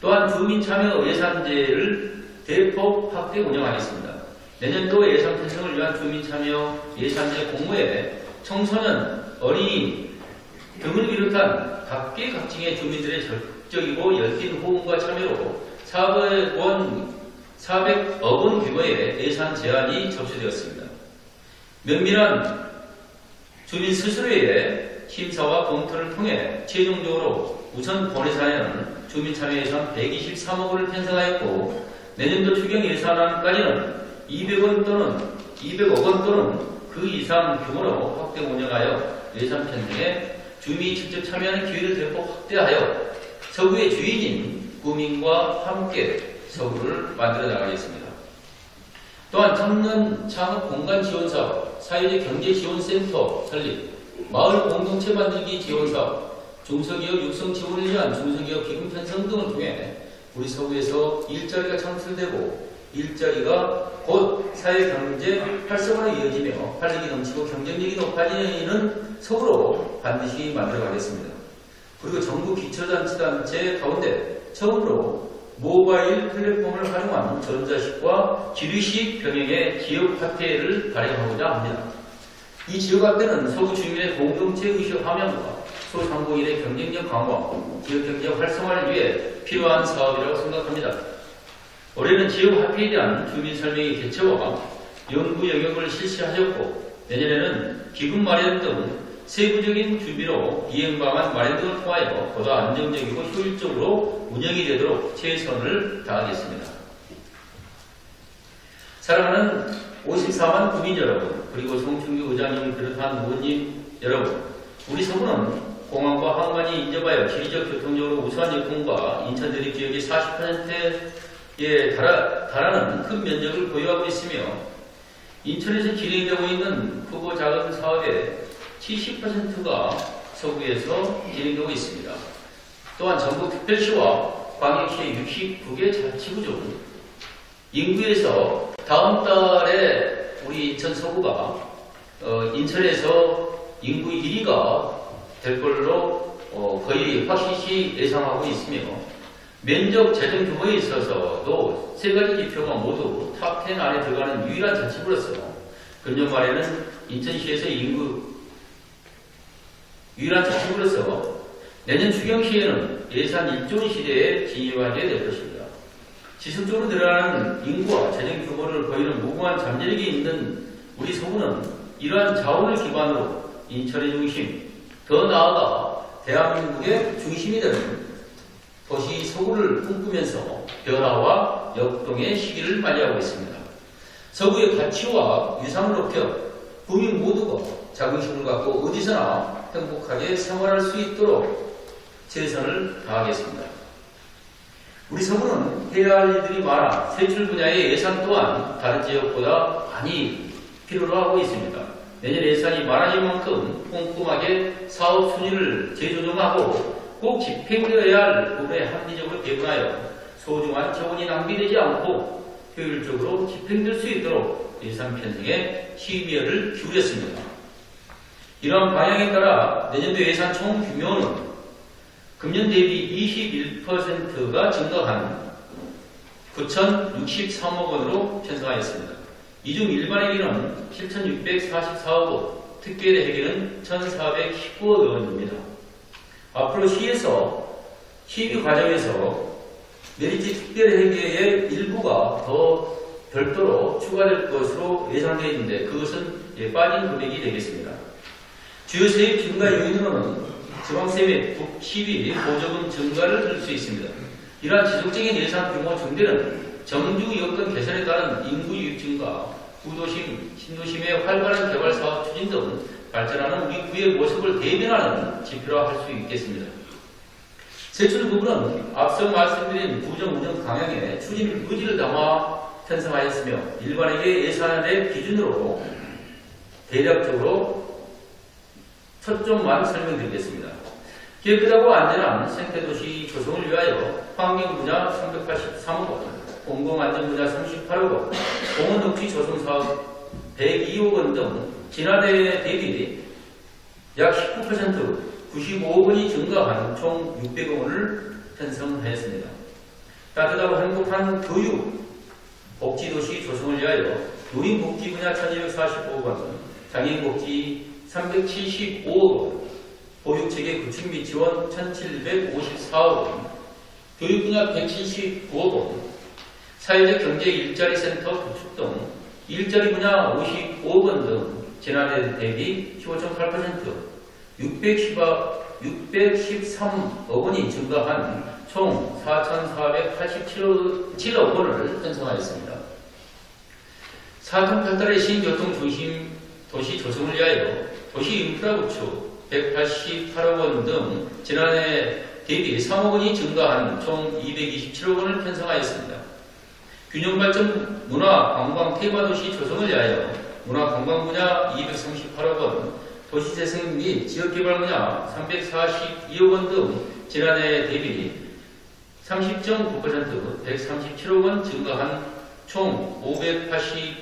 또한 주민 참여 예산제를 대폭 확대 운영하겠습니다. 내년도 예산 편성을 위한 주민 참여 예산제 공모에 청소년, 어린이 등을 비롯한 각계각층의 주민들의 적극적이고 열띤 호응과 참여로 400억 원 규모의 예산 제안이 접수되었습니다. 면밀한 주민 스스로의 심사와 검토를 통해 최종적으로 우선 본예산에는 주민 참여 예산 123억 원을 편성하였고 내년도 추경 예산안까지는 200억 원 또는 그 이상 규모로 확대 운영하여 예산 편성에 주민이 직접 참여하는 기회를 대폭 확대하여 서구의 주인인 구민과 함께 서구를 만들어 나가겠습니다. 또한 청년 창업 공간 지원 사업, 사회적 경제 지원 센터 설립, 마을 공동체 만들기 지원 사업, 중소기업 육성 지원을 위한 중소기업 기금 편성 등을 통해 우리 서구에서 일자리가 창출되고 일자리가 곧 사회 경제 활성화로 이어지며 활력이 넘치고 경쟁력이 높아지는 서구로 반드시 만들어가겠습니다. 그리고 정부 기초자치단체 가운데 처음으로 모바일 플랫폼을 활용한 전자식과 기류식 병행의 지역화폐를 발행하고자 합니다. 이 지역화폐는 서구 주민의 공동체 의식 함양과 소상공인의 경쟁력 강화, 지역경제 활성화를 위해 필요한 사업이라고 생각합니다. 올해는 지역화폐에 대한 주민 설명회 개최와 연구 영역을 실시하셨고 내년에는 기금 마련 등 세부적인 준비로 이행 방안 마련 등을 통하여 보다 안정적이고 효율적으로 운영이 되도록 최선을 다하겠습니다. 사랑하는 54만 국민 여러분, 그리고 송충규 의장님을 비롯한 의원님 여러분, 우리 서구는 공항과 항만이 인접하여 지리적 교통적으로 우수한 여건과 인천 대립 지역의 40%에 달하는 큰 면적을 보유하고 있으며 인천에서 진행되고 있는 크고 작은 사업의 70%가 서구에서 진행되고 있습니다. 또한 전국특별시와 광역시의 69개 자치구 중 인구에서 다음 달에 우리 인천 서구가 인천에서 인구 1위가 될 걸로 거의 확실시 예상하고 있으며 면적 재정 규모에 있어서도 세 가지 지표가 모두 탑10 안에 들어가는 유일한 자치구로서 금년 말에는 인천시에서 유일한 자치구로서 내년 추경시에는 예산 1조 원 시대에 진입하게 될 것입니다. 지속적으로 늘어나는 인구와 재정 규모를 보이는 무궁한 잠재력이 있는 우리 서구는 이러한 자원을 기반으로 인천의 중심, 더 나아가 대한민국의 중심이 되는 도시 서구를 꿈꾸면서 변화와 역동의 시기를 맞이하고 있습니다. 서구의 가치와 위상을 높여 국민 모두가 자긍심을 갖고 어디서나 행복하게 생활할 수 있도록 최선을 다하겠습니다. 우리 서구는 해야 할 일들이 많아 세출 분야의 예산 또한 다른 지역보다 많이 필요로 하고 있습니다. 내년 예산이 많아질 만큼 꼼꼼하게 사업 순위를 재조정하고 꼭 집행되어야 할 부분에 합리적으로 배분하여 소중한 자원이 낭비되지 않고 효율적으로 집행될 수 있도록 예산 편성에 심의를 기울였습니다. 이러한 방향에 따라 내년도 예산 총 규모는 금년 대비 21%가 증가한 9,063억 원으로 편성하였습니다. 이 중 일반회계는 7,644억 원, 특별회계는 1,419억 원입니다. 앞으로 시에서 심의 과정에서 메리트 특별회계의 일부가 더 별도로 추가될 것으로 예상되어 있는데 그것은 빠진 금액이 되겠습니다. 주요 세입 증가 요인으로는 지방세 및 국시비 보조금 증가를 들 수 있습니다. 이러한 지속적인 예산 규모 증대는 정주 여건 개선에 따른 인구 유입 증가, 구도심, 신도심의 활발한 개발 사업 추진 등 발전하는 우리 구의 모습을 대변하는 지표라 할 수 있겠습니다. 세출 부분은 앞서 말씀드린 구정 운영 강향에 추진 의지를 담아 편성하였으며 일반회계 예산의 기준으로 대략적으로 첫 점만 설명드리겠습니다. 깨끗하고 안전한 생태도시 조성을 위하여 환경 분야 383억 원, 공공안전 분야 38억 원, 공원녹지 조성 사업 102억 원 등 지난해 대비 약 19%, 95억 원이 증가한 총 600억 원을 편성하였습니다. 따뜻하고 행복한 교육, 복지도시 조성을 위하여 노인복지 분야 1245억 원, 장애인복지 375억 원, 보육체계 구축 및 지원 1754억 원, 교육 분야 179억 원, 사회적 경제 일자리 센터 구축 등 일자리 분야 55억 원 등 지난해 대비 15.8%, 613억 원이 증가한 총 4,487억 원을 편성하였습니다. 4등 8달의 신교통 중심 도시 조성을 위하여 도시 인프라 구축 188억 원 등 지난해 대비 3억 원이 증가한 총 227억 원을 편성하였습니다. 균형발전 문화 관광 테마도시 조성을 위하여 문화관광 분야 238억 원, 도시재생 및 지역개발 분야 342억 원 등 지난해 대비 30.9%, 137억 원 증가한 총 580억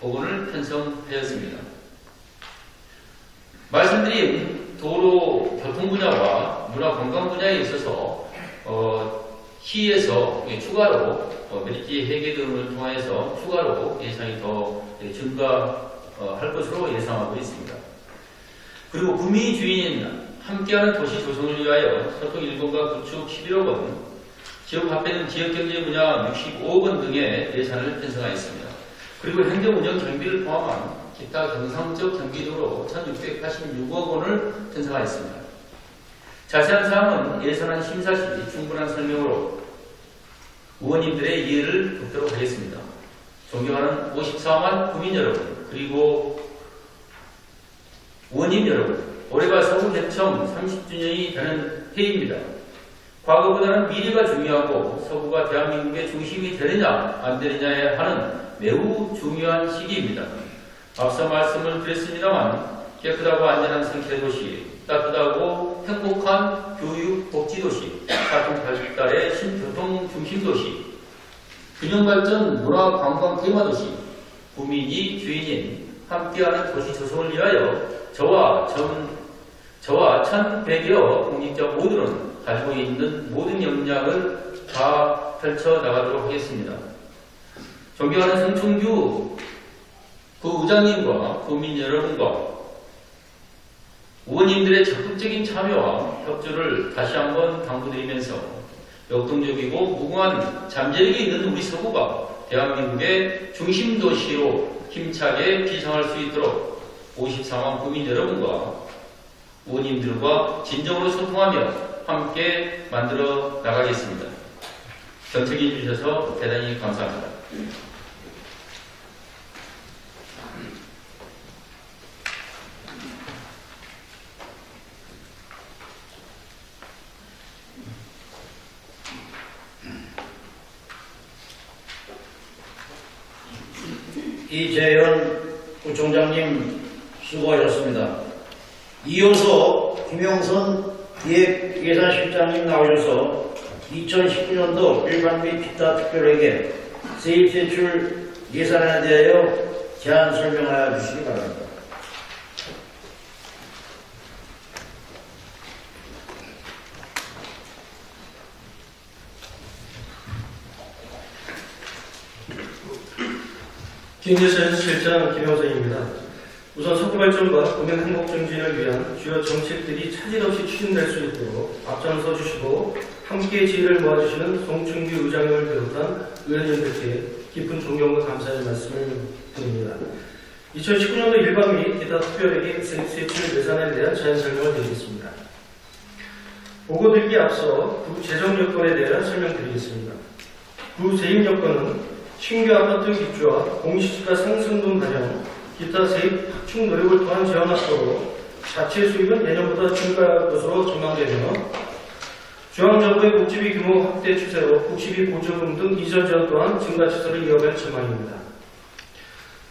원을 편성하였습니다. 말씀드린 도로 교통 분야와 문화관광 분야에 있어서 시에서 추가로 메리트 회계 등을 통해서 추가로 예산이 더 증가할 것으로 예상하고 있습니다. 그리고 구미 주인 함께하는 도시 조성을 위하여 소통 1공간 구축 11억 원, 지역 화폐는 지역경제 분야 65억 원 등의 예산을 편성하였습니다. 그리고 행정운영 경비를 포함한 기타 경상적 경비 등으로 1,686억 원을 편성하였습니다. 자세한 사항은 예산안 심사 시 충분한 설명으로 의원님들의 이해를 돕도록 하겠습니다. 존경하는 54만 국민 여러분, 그리고 의원님 여러분, 올해가 서구 개청 30주년이 되는 해입니다. 과거보다는 미래가 중요하고 서구가 대한민국의 중심이 되느냐 안 되느냐에 하는 매우 중요한 시기입니다. 앞서 말씀을 드렸습니다만 깨끗하고 안전한 생태도시, 따뜻하고 행복한 교육 복지도시, 4등 8달의 신교통 중심도시, 균형발전 문화관광 테마도시, 구민이 주인인 함께하는 도시 조성을 위하여 저와 1,100여 공직자 모두는 가지고 있는 모든 역량을 다 펼쳐나가도록 하겠습니다. 존경하는 성충규 구의장님과 국민 여러분과 의원님들의 적극적인 참여와 협조를 다시 한번 당부드리면서 역동적이고 무궁한 잠재력이 있는 우리 서구가 대한민국의 중심도시로 힘차게 기성할 수 있도록 54만 국민 여러분과 의원님들과 진정으로 소통하며 함께 만들어 나가겠습니다. 경청해 주셔서 대단히 감사합니다.
이재현 구청장님 수고하셨습니다. 이어서 김영선 기획예산실장님 나오셔서 2019년도 일반 및 기타 특별회계 세입 제출 예산에 대하여 제안 설명하여 주시기 바랍니다.
기획예산실장 김영선입니다. 우선 석유 발전과 국민 행복 증진을 위한 주요 정책들이 차질 없이 추진될 수 있도록 앞장서 주시고 함께 지혜를 모아주시는 송충규 의장님을 비롯한 의원님들께 깊은 존경과 감사의 말씀을 드립니다. 2019년도 일반 및 기타 특별회계 세출 예산에 대한 자연 설명을 드리겠습니다. 보고 드리기 앞서 구 재정 여건에 대한 설명드리겠습니다. 구 세입 여건은 신규 아파트 입주와 공시지가 상승분 반영, 기타 세입 확충 노력을 통한 지원 확보로 자체 수입은 예년보다 증가할 것으로 전망되며 중앙정부의 복지비 규모 확대 추세로 복지비 보조금 등 이전 지원 또한 증가 추세를 이어갈 전망입니다.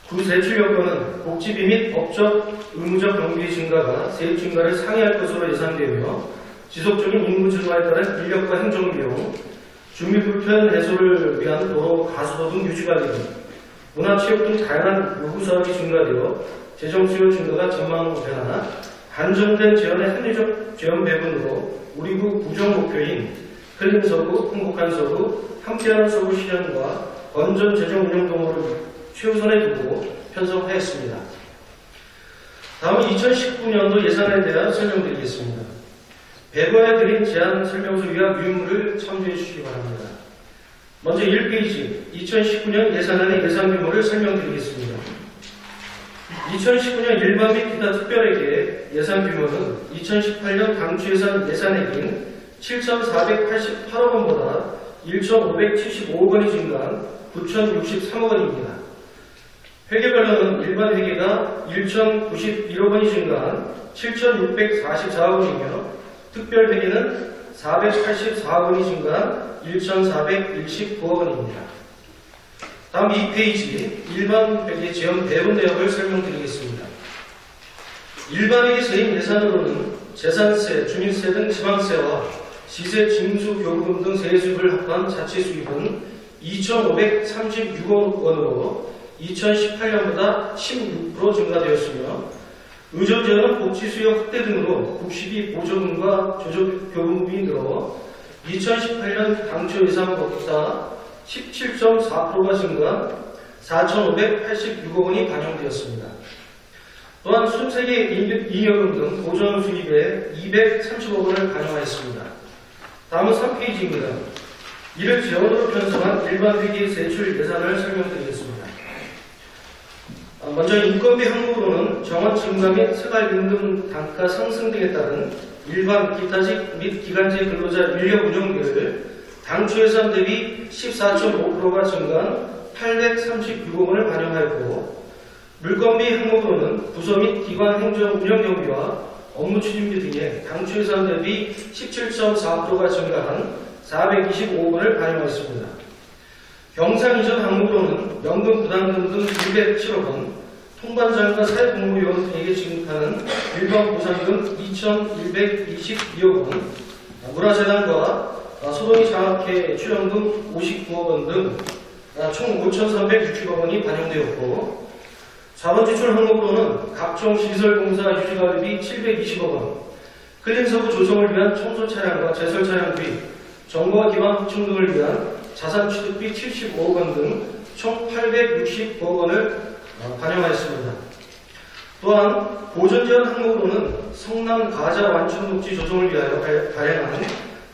구 세출 여건은 복지비 및 법적 의무적 경비 증가가 세입 증가를 상회할 것으로 예상되며 지속적인 인구 증가에 따른 인력과 행정비용, 주민 불편 해소를 위한 도로 가수도 등 유지관리 등 문화체육 등 다양한 요구 사업이 증가되어 재정 수요 증가가 전망되나 한정된 지원의 합리적 지원 배분으로 우리 구 구정 목표인 클린 서구, 행복한 서구, 함께하는 서구 실현과 건전 재정 운영 동호를 최우선에 두고 편성하였습니다. 다음은 2019년도 예산에 대한 설명드리겠습니다. 배부에 드린 제안 설명서 위와 유인물을 참조해 주시기 바랍니다. 먼저 1페이지 2019년 예산안의 예산 규모를 설명드리겠습니다. 2019년 일반 및 기타 특별회계 예산 규모는 2018년 당초 예산액인 7,488억 원보다 1,575억 원이 증가한 9,063억 원입니다. 회계별로는 일반 회계가 1,091억 원이 증가한 7,644억 원이며 특별 회계는 484억 원이 증가한 1,419억 원입니다. 다음 2페이지 일반 회계 지원 배분 내역을 설명드리겠습니다. 일반 회계 세입 예산으로는 재산세, 주민세 등 지방세와 시세 징수 교부금 등 세수입을 합한 자체 수입은 2,536억 원으로 2018년보다 16% 증가되었으며 의전 지원은 복지 수요 확대 등으로 국시비 보조금과 조조교부금이 늘어 2018년 당초 예산보다 17.4%가 증가한 4,586억 원이 반영되었습니다. 또한 순세계 잉여금 등 보전 수입에 230억 원을 반영하였습니다. 다음은 3페이지입니다. 이를 지원으로 편성한 일반 회계 세출 예산을 설명드리겠습니다. 먼저 인건비 항목으로는 정원 증가 및 생활 임금 단가 상승 등에 따른 일반 기타직 및 기간제 근로자 인력 운영비를 당초 예산 대비 14.5%가 증가한 836억 원을 반영하였고 물건비 항목으로는 부서 및 기관 행정 운영 경비와 업무 추진비 등의 당초 예산 대비 17.4%가 증가한 425억 원을 반영하였습니다. 경상 이전 항목으로는 연금 부담금 등 207억 원, 통반장과 사회복무요원 등에게 지급하는 일반 보상금 2,122억 원, 문화재단과 소동이 장학회 출연금 59억 원 등 총 5,360억 원이 반영되었고 자본지출 항목으로는 각종 시설공사 유지관리비 720억 원, 클린서브 조성을 위한 청소 차량과 제설 차량비, 정보와 기반 확충 등을 위한 자산 취득비 75억 원 등 총 860억 원을 반영하였습니다. 또한 보전지원 항목으로는 성남 가자 완충 녹지 조성을 위하여 발행한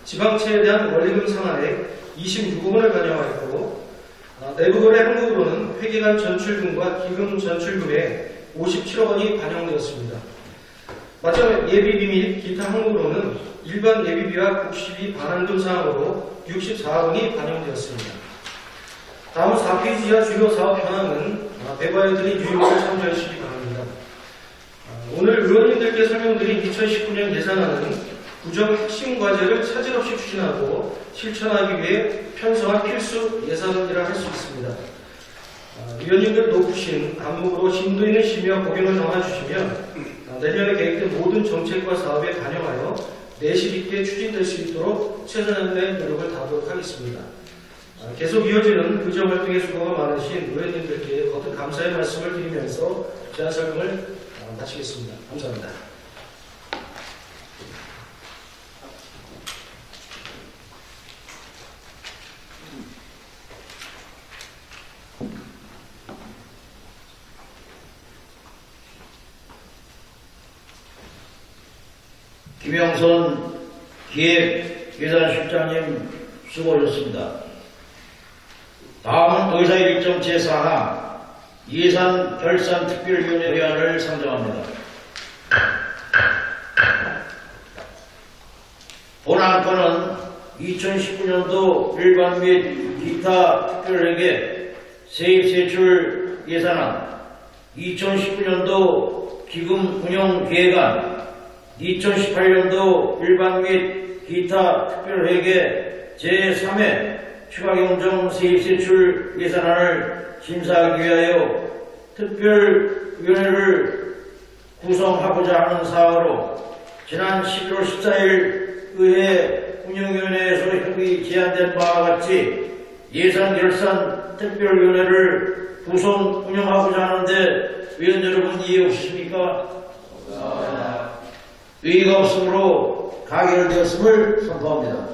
지방채에 대한 원리금 상한액 26억 원을 반영하였고 내부거래 항목으로는 회계관 전출금과 기금 전출금에 57억 원이 반영되었습니다. 마찬가지로 예비비 및 기타 항목으로는 일반 예비비와 국시비 반환금 사항으로 64억 원이 반영되었습니다. 다음 4페이지 이하 주요 사업 현황은 배부해드린 유형을 참조해 주시기 바랍니다. 오늘 의원님들께 설명드린 2019년 예산안은 구정 핵심 과제를 차질 없이 추진하고 실천하기 위해 편성한 필수 예산이라 할 수 있습니다. 위원님들 높으신 안목으로 심도 있는 심의와 고견을 담아주시면 내년에 계획된 모든 정책과 사업에 반영하여 내실 있게 추진될 수 있도록 최선의 노력을 다하도록 하겠습니다. 계속 이어지는 의정활동에 수고가 많으신 의원님들께 거듭 감사의 말씀을 드리면서 제안 설명을 마치겠습니다. 감사합니다.
김영선 기획예산실장님 수고하셨습니다. 다음은 의사 일정 제4항 예산 결산 특별위원회 회안을 상정합니다. 본 안건은 2019년도 일반 및 기타 특별회계 세입 세출 예산안, 2019년도 기금 운영 계획안, 2018년도 일반 및 기타 특별회계 제3회 추가경정 세입세출 예산안을 심사하기 위하여 특별위원회를 구성하고자 하는 사항으로 지난 11월 14일 의회 운영위원회에서 협의 제안된 바와 같이 예산결산 특별위원회를 구성 운영하고자 하는데 위원 여러분 이해 없으십니까? 의의가 없으므로 가결되었음을 선포합니다.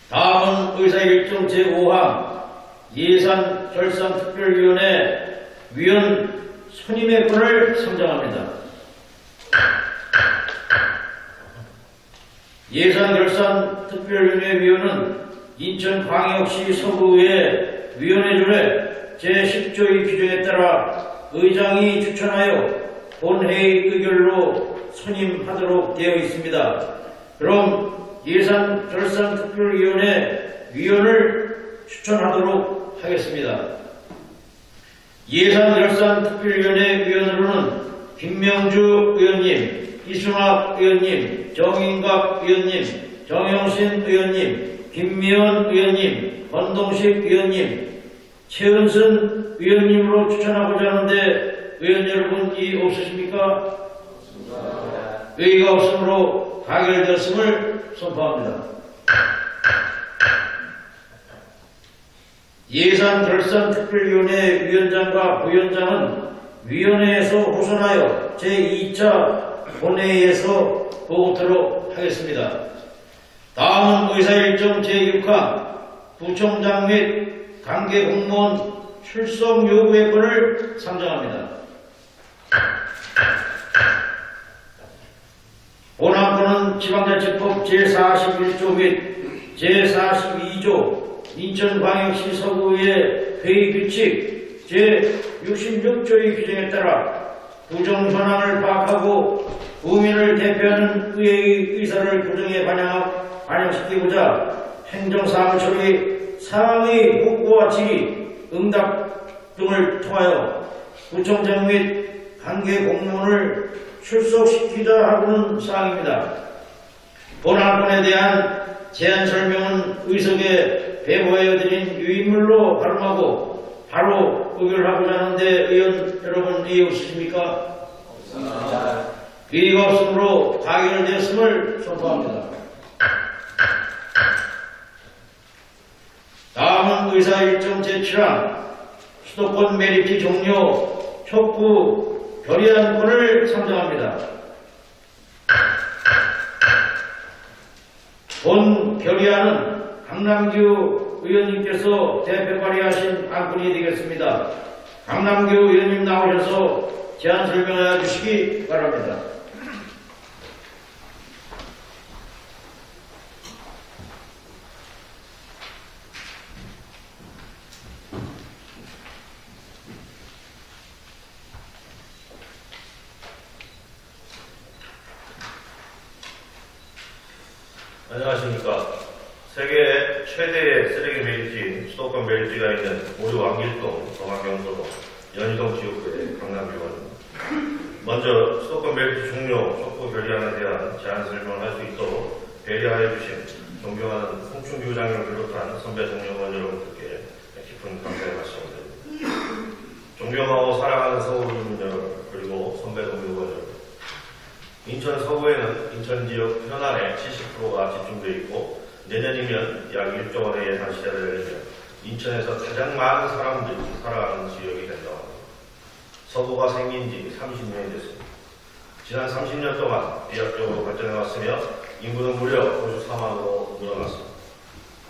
다음은 의사일정 제5항 예산결산특별위원회 위원 선임의 권을 상정합니다. 예산결산특별위원회 위원은 인천광역시 서구의회 위원회조례 제10조의 규정에 따라 의장이 추천하여 본회의 의결로 선임하도록 되어 있습니다. 그럼 예산결산특별위원회 위원을 추천하도록 하겠습니다. 예산결산특별위원회 위원으로는 김명주 의원님, 이순학 의원님, 정인갑 의원님, 정영신 의원님, 김미연 의원님, 권동식 의원님, 최은순 의원님으로 추천하고자 하는데 의원 여러분 이의 없으십니까? 의의가 없으므로 가결되었음을 선포합니다. 예산결산특별위원회 위원장과 부위원장은 위원회에서 호선하여 제2차 본회의에서 보고토록 하겠습니다. 다음은 의사일정 제6항 부총장 및 관계공무원 출석 요구의 권을 상정합니다. 본 안건은 지방자치법 제41조 및 제42조 인천광역시 서구의회 회의규칙 제66조의 규정에 따라 부정현황을 파악하고 국민을 대표하는 의회의 의사를 규정에 반영시키고자 행정사항 처리, 사항의 복구와 질의, 응답 등을 통하여 구청장 및 관계 공무원을 출석시키자 하고는 사항입니다. 본 안건에 대한 제안 설명은 의석에 배부하여 드린 유인물로 발음하고 바로 의결하고자 하는데 의원 여러분 이해 없으십니까? 없습니다. 의의가 없으므로 가결되었음을 선포합니다. 다음은 의사일정 제7항 수도권 메리트 종료 촉구 결의안건을 상정합니다. 본 결의안은 강남규 의원님께서 대표 발의하신 안건이 되겠습니다. 강남규 의원님 나오셔서 제안 설명해 주시기 바랍니다.
안녕하십니까. 세계 최대의 쓰레기 매립지인 수도권 매립지가 있는 우리 왕길동, 동안경서동, 연희동 지역구의 강남의원입니다. 먼저 수도권 매립지 종료 촉구 결의안에 대한 제안 설명을 할 수 있도록 배려하여 주신 존경하는 홍춘기 의장님을 비롯한 선배 동료원 여러분들께 깊은 감사의 말씀을 드립니다. 존경하고 사랑하는 서울 주민 여러분, 그리고 선배 동료원 여러분, 인천 서구에는 인천 지역 현안의 70%가 집중되어 있고 내년이면 약 1조 원의 예산 시대를 열리며 인천에서 가장 많은 사람들이 살아가는 지역이 된다고 합니다. 서구가 생긴 지 30년이 됐습니다. 지난 30년 동안 비약적으로 발전해왔으며 인구는 무려 54만으로 늘어났습니다.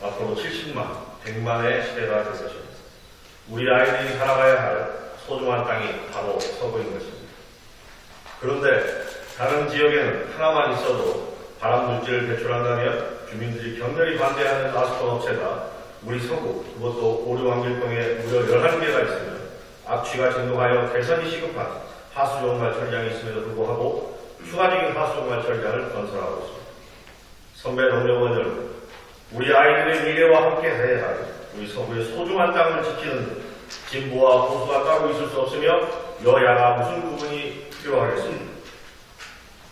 앞으로 70만, 100만의 시대가 될 것입니다. 우리 아이들이 살아가야 할 소중한 땅이 바로 서구인 것입니다. 그런데 다른 지역에는 하나만 있어도 발암물질을 배출한다면 주민들이 격렬히 반대하는 아스콘 업체가 우리 서구, 그것도 오류완길동에 무려 11개가 있으며 악취가 진동하여 개선이 시급한 하수종말 처리장이 있음에도 불구하고 추가적인 하수종말 처리장을 건설하고 있습니다. 선배 동료원 여러분, 우리 아이들의 미래와 함께 해야 할 우리 서구의 소중한 땅을 지키는 진보와 보수가 따로 있을 수 없으며 여야가 무슨 구분이 필요하겠습니다.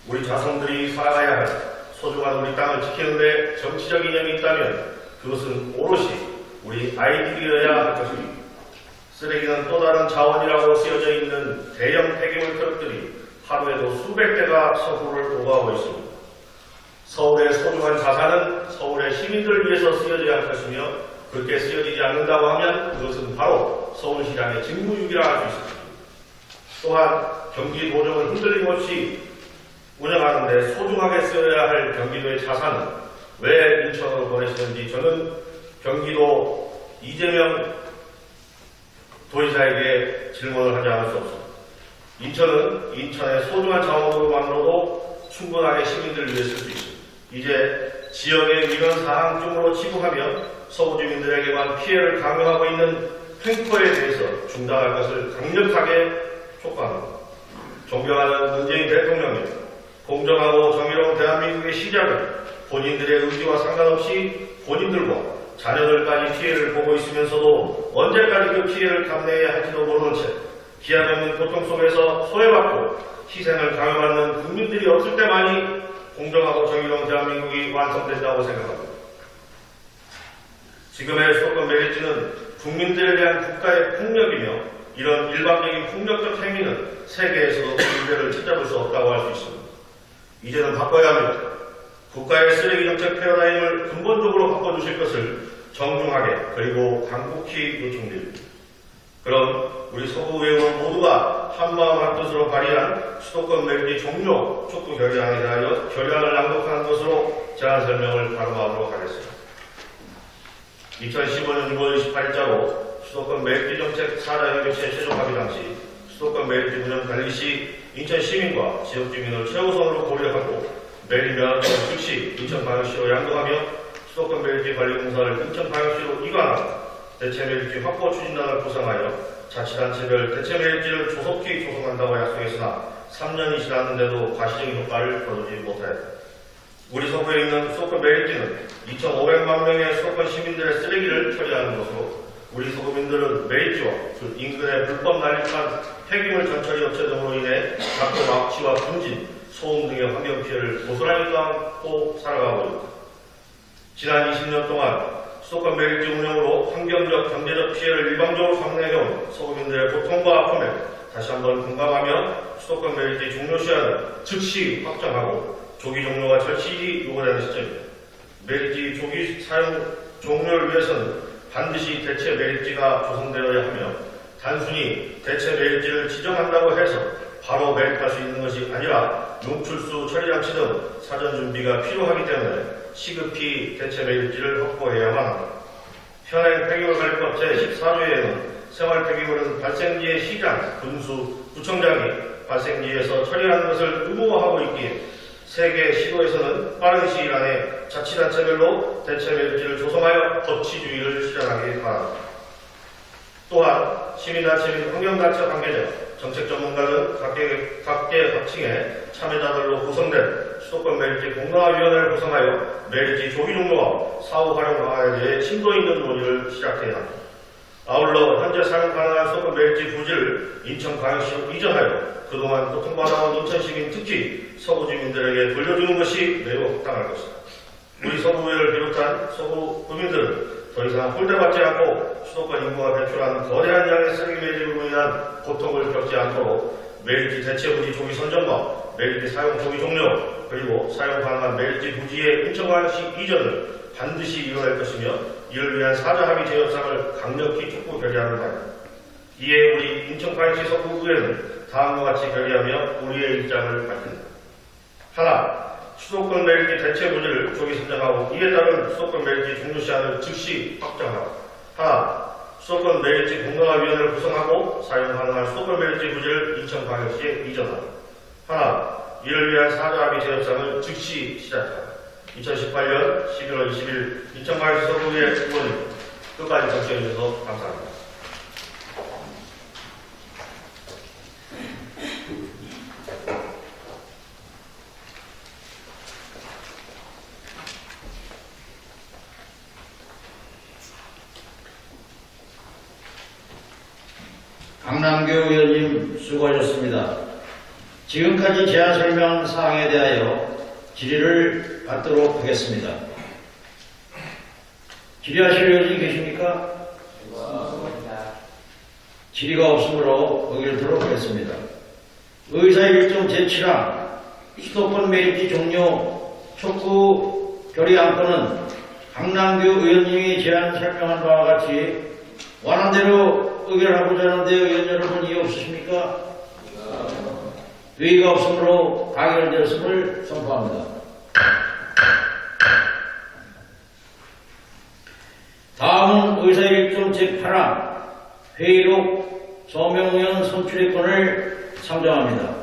우리 자손들이 살아가야 할 소중한 우리 땅을 지키는 데 정치적 이념이 있다면 그것은 오롯이 우리 아이들이어야 할 것입니다. 쓰레기는 또 다른 자원이라고 쓰여져 있는 대형 폐기물 트럭들이 하루에도 수백 대가 서구를 오가고 있습니다. 서울의 소중한 자산은 서울의 시민들을 위해서 쓰여져야 할 것이며 그렇게 쓰여지지 않는다고 하면 그것은 바로 서울시장의 직무유기라 할 수 있습니다. 또한 경기도정을 흔들림 없이 운영하는데 소중하게 쓰여야 할 경기도의 자산은 왜 인천으로 보내시는지 저는 경기도 이재명 도지사에게 질문을 하지 않을 수 없습니다. 인천은 인천의 소중한 자원으로만으로도 충분하게 시민들을 위해 쓸 수 있습니다. 이제 지역의 민원 사항중으로 치부하며 서구 주민들에게만 피해를 강요하고 있는 횡포에 대해서 중단할 것을 강력하게 촉구합니다. 존경하는 문재인 대통령님, 공정하고 정의로운 대한민국의 시작은 본인들의 의지와 상관없이 본인들과 자녀들까지 피해를 보고 있으면서도 언제까지 그 피해를 감내해야 할지도 모르는 채 기한없는 고통 속에서 소외받고 희생을 강요받는 국민들이 없을 때만이 공정하고 정의로운 대한민국이 완성된다고 생각합니다. 지금의 수도권 메리츠는 국민들에 대한 국가의 폭력이며 이런 일방적인 폭력적 행위는 세계에서도 국민들을 찾아볼 수 없다고 할 수 있습니다. 이제는 바꿔야 합니다. 국가의 쓰레기 정책 패러다임을 근본적으로 바꿔주실 것을 정중하게 그리고 간곡히 요청드립니다. 그럼 우리 서구 의원 모두가 한마음 한뜻으로 발의한 수도권 메리츠 종료 촉구 결의안에 대하여 결의안을 낭독하는 것으로 제안 설명을 발음하도록 하겠습니다. 2015년 6월 28일자로 수도권 메리츠 정책 4자 협의체 최종 합의 당시 수도권 메리츠 운영 관리 시 인천 시민과 지역 주민을 최우선으로 고려하고 메리면 즉시 인천광역시로 양도하며 수도권 메리츠 관리 공사를 인천광역시로 이관하고 대체 메리츠 확보 추진단을 구성하여 자치단체별 대체 메리츠를 조속히 조성한다고 약속했으나 3년이 지났는데도 가시적인 효과를 거두지 못하였다. 우리 서구에 있는 수도권 메리츠는 2,500만 명의 수도권 시민들의 쓰레기를 처리하는 것으로 우리 서구민들은 메리츠와 그 인근의 불법 난립한 폐기물 전처리 업체 등으로 인해 각종 악취와 분진, 소음 등의 환경 피해를 고스란히 안고 살아가고 있다. 지난 20년 동안 수도권 메리츠 운영으로 환경적, 경제적 피해를 일방적으로 감내해온 서구민들의 고통과 아픔에 다시 한번 공감하며 수도권 메리츠 종료 시한을 즉시 확정하고 조기 종료가 절실히 요구되는 시점입니다. 메리츠 조기 사용 종료를 위해서는 반드시 대체 메리츠가 조성되어야 하며 단순히 대체 메리츠를 지정한다고 해서 바로 매립할 수 있는 것이 아니라 농출수 처리장치 등 사전 준비가 필요하기 때문에 시급히 대체 메리츠를 확보해야만 합니다. 현행 폐기물관리법 제14조에는 생활 폐기물은 발생지의 시장, 군수, 구청장이 발생지에서 처리하는 것을 의무화하고 있기에 세계 시도에서는 빠른 시일 안에 자치단체별로 대체 메리츠를 조성하여 법치주의를 실현하기 바랍니다. 또한 시민단체 및 환경단체 관계자, 정책 전문가는 각계각층의 참여자들로 구성된 수도권 메리츠 공론화위원회를 구성하여 메리츠 조기 종료와 사후 활용 방안에 대해 심도 있는 논의를 시작해야 합니다. 아울러 현재 사용 가능한 수도권 메리츠 부지를 인천광역시로 이전하여 그동안 고통받아온 인천시민 특히 서구 주민들에게 돌려주는 것이 매우 합당할 것입니다. 우리 서구의회를 비롯한 서구 구민들은 더 이상 홀대받지 않고 수도권 인구가 배출한 거대한 양의 쓰레기 매립으로 인한 고통을 겪지 않도록 매립지 대체 부지 조기 선정과 매립지 사용 조기 종료, 그리고 사용 가능한 매립지 부지의 인천광역시 이전을 반드시 이뤄낼 것이며 이를 위한 사자 합의 제협상을 강력히 촉구 결의하는 바입니다. 이에 우리 인천광역시 서구의회는 다음과 같이 결의하며 우리의 입장을 밝힙니다. 하나, 수도권 매립지 대체 부지를 조기 선정하고 이에 따른 수도권 매립지 종료 시한을 즉시 확정하고 하나, 수도권 매립지 공론화위원회를 구성하고 사용 가능한 수도권 매립지 부지를 인천광역시에 이전하고 하나, 이를 위한 사자 합의 제협상을 즉시 시작하고 2018년 11월 20일 인천광역시 서구의회 의원님 끝까지 정치해 주셔서 감사합니다.
강남규 의원님 수고하셨습니다. 지금까지 제안 설명 사항에 대하여 질의를 받도록 하겠습니다. 질의하실 의원이 계십니까? 질의가 없으므로 의결 들도록 하겠습니다. 의사 일정 제7항 수도권 매립지 종료 촉구 결의 안건은 강남규 의원님이 제안 설명한 바와 같이 원안대로 의결하고자 하는데 의원 여러분 이의 없으십니까? 의의가 없으므로 가결되었음을 선포합니다. 다음은 의사일정 제8항 회의록 서명의원 선출의 건을 상정합니다.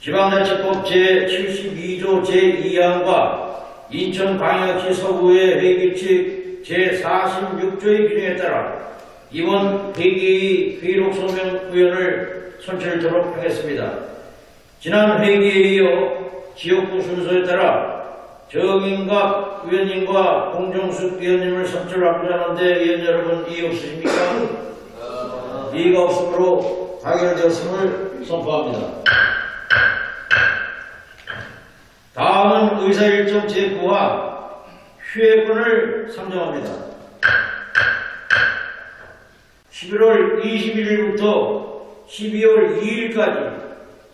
지방자치법 제72조 제2항과 인천광역시 서구의 회의규칙 제46조의 규정에 따라 이번 회기의 회의록 서명의원을 선출하도록 하겠습니다. 지난 회기에 이어 지역구 순서에 따라 정인갑 의원님과 공정숙 의원님을 선출하고자 하는데 의원 여러분 이의 없으십니까? 이의가 없으므로 가결되었음을 선포합니다. 다음은 의사일정 제9항 휴회권을 상정합니다. 11월 21일부터 12월 2일까지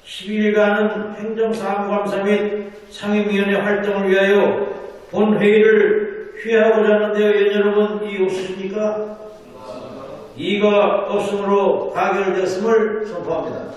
10일간은 행정사무감사 및 상임위원회 활동을 위하여 본회의를 휴회하고자 하는데 의원 여러분 이의 없으십니까? 이의가 없으므로 가결되었음을 선포합니다.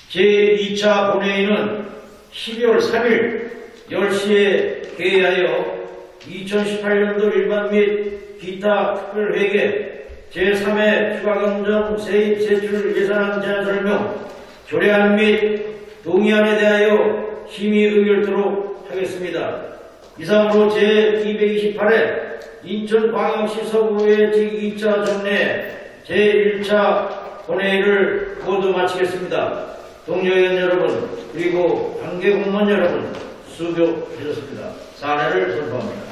제2차 본회의는 12월 3일 10시에 개회하여 2018년도 일반 및 기타 특별회계 제3회 추가경정 세입 세출 예산안 제안 설명 조례안 및 동의안에 대하여 심의 의결토록 하겠습니다. 이상으로 제228회 인천광역시 서구의 제2차 정례 제1차 본회의를 모두 마치겠습니다. 동료의원 여러분 그리고 관계 공무원 여러분 수고하셨습니다. 사례를 선포합니다.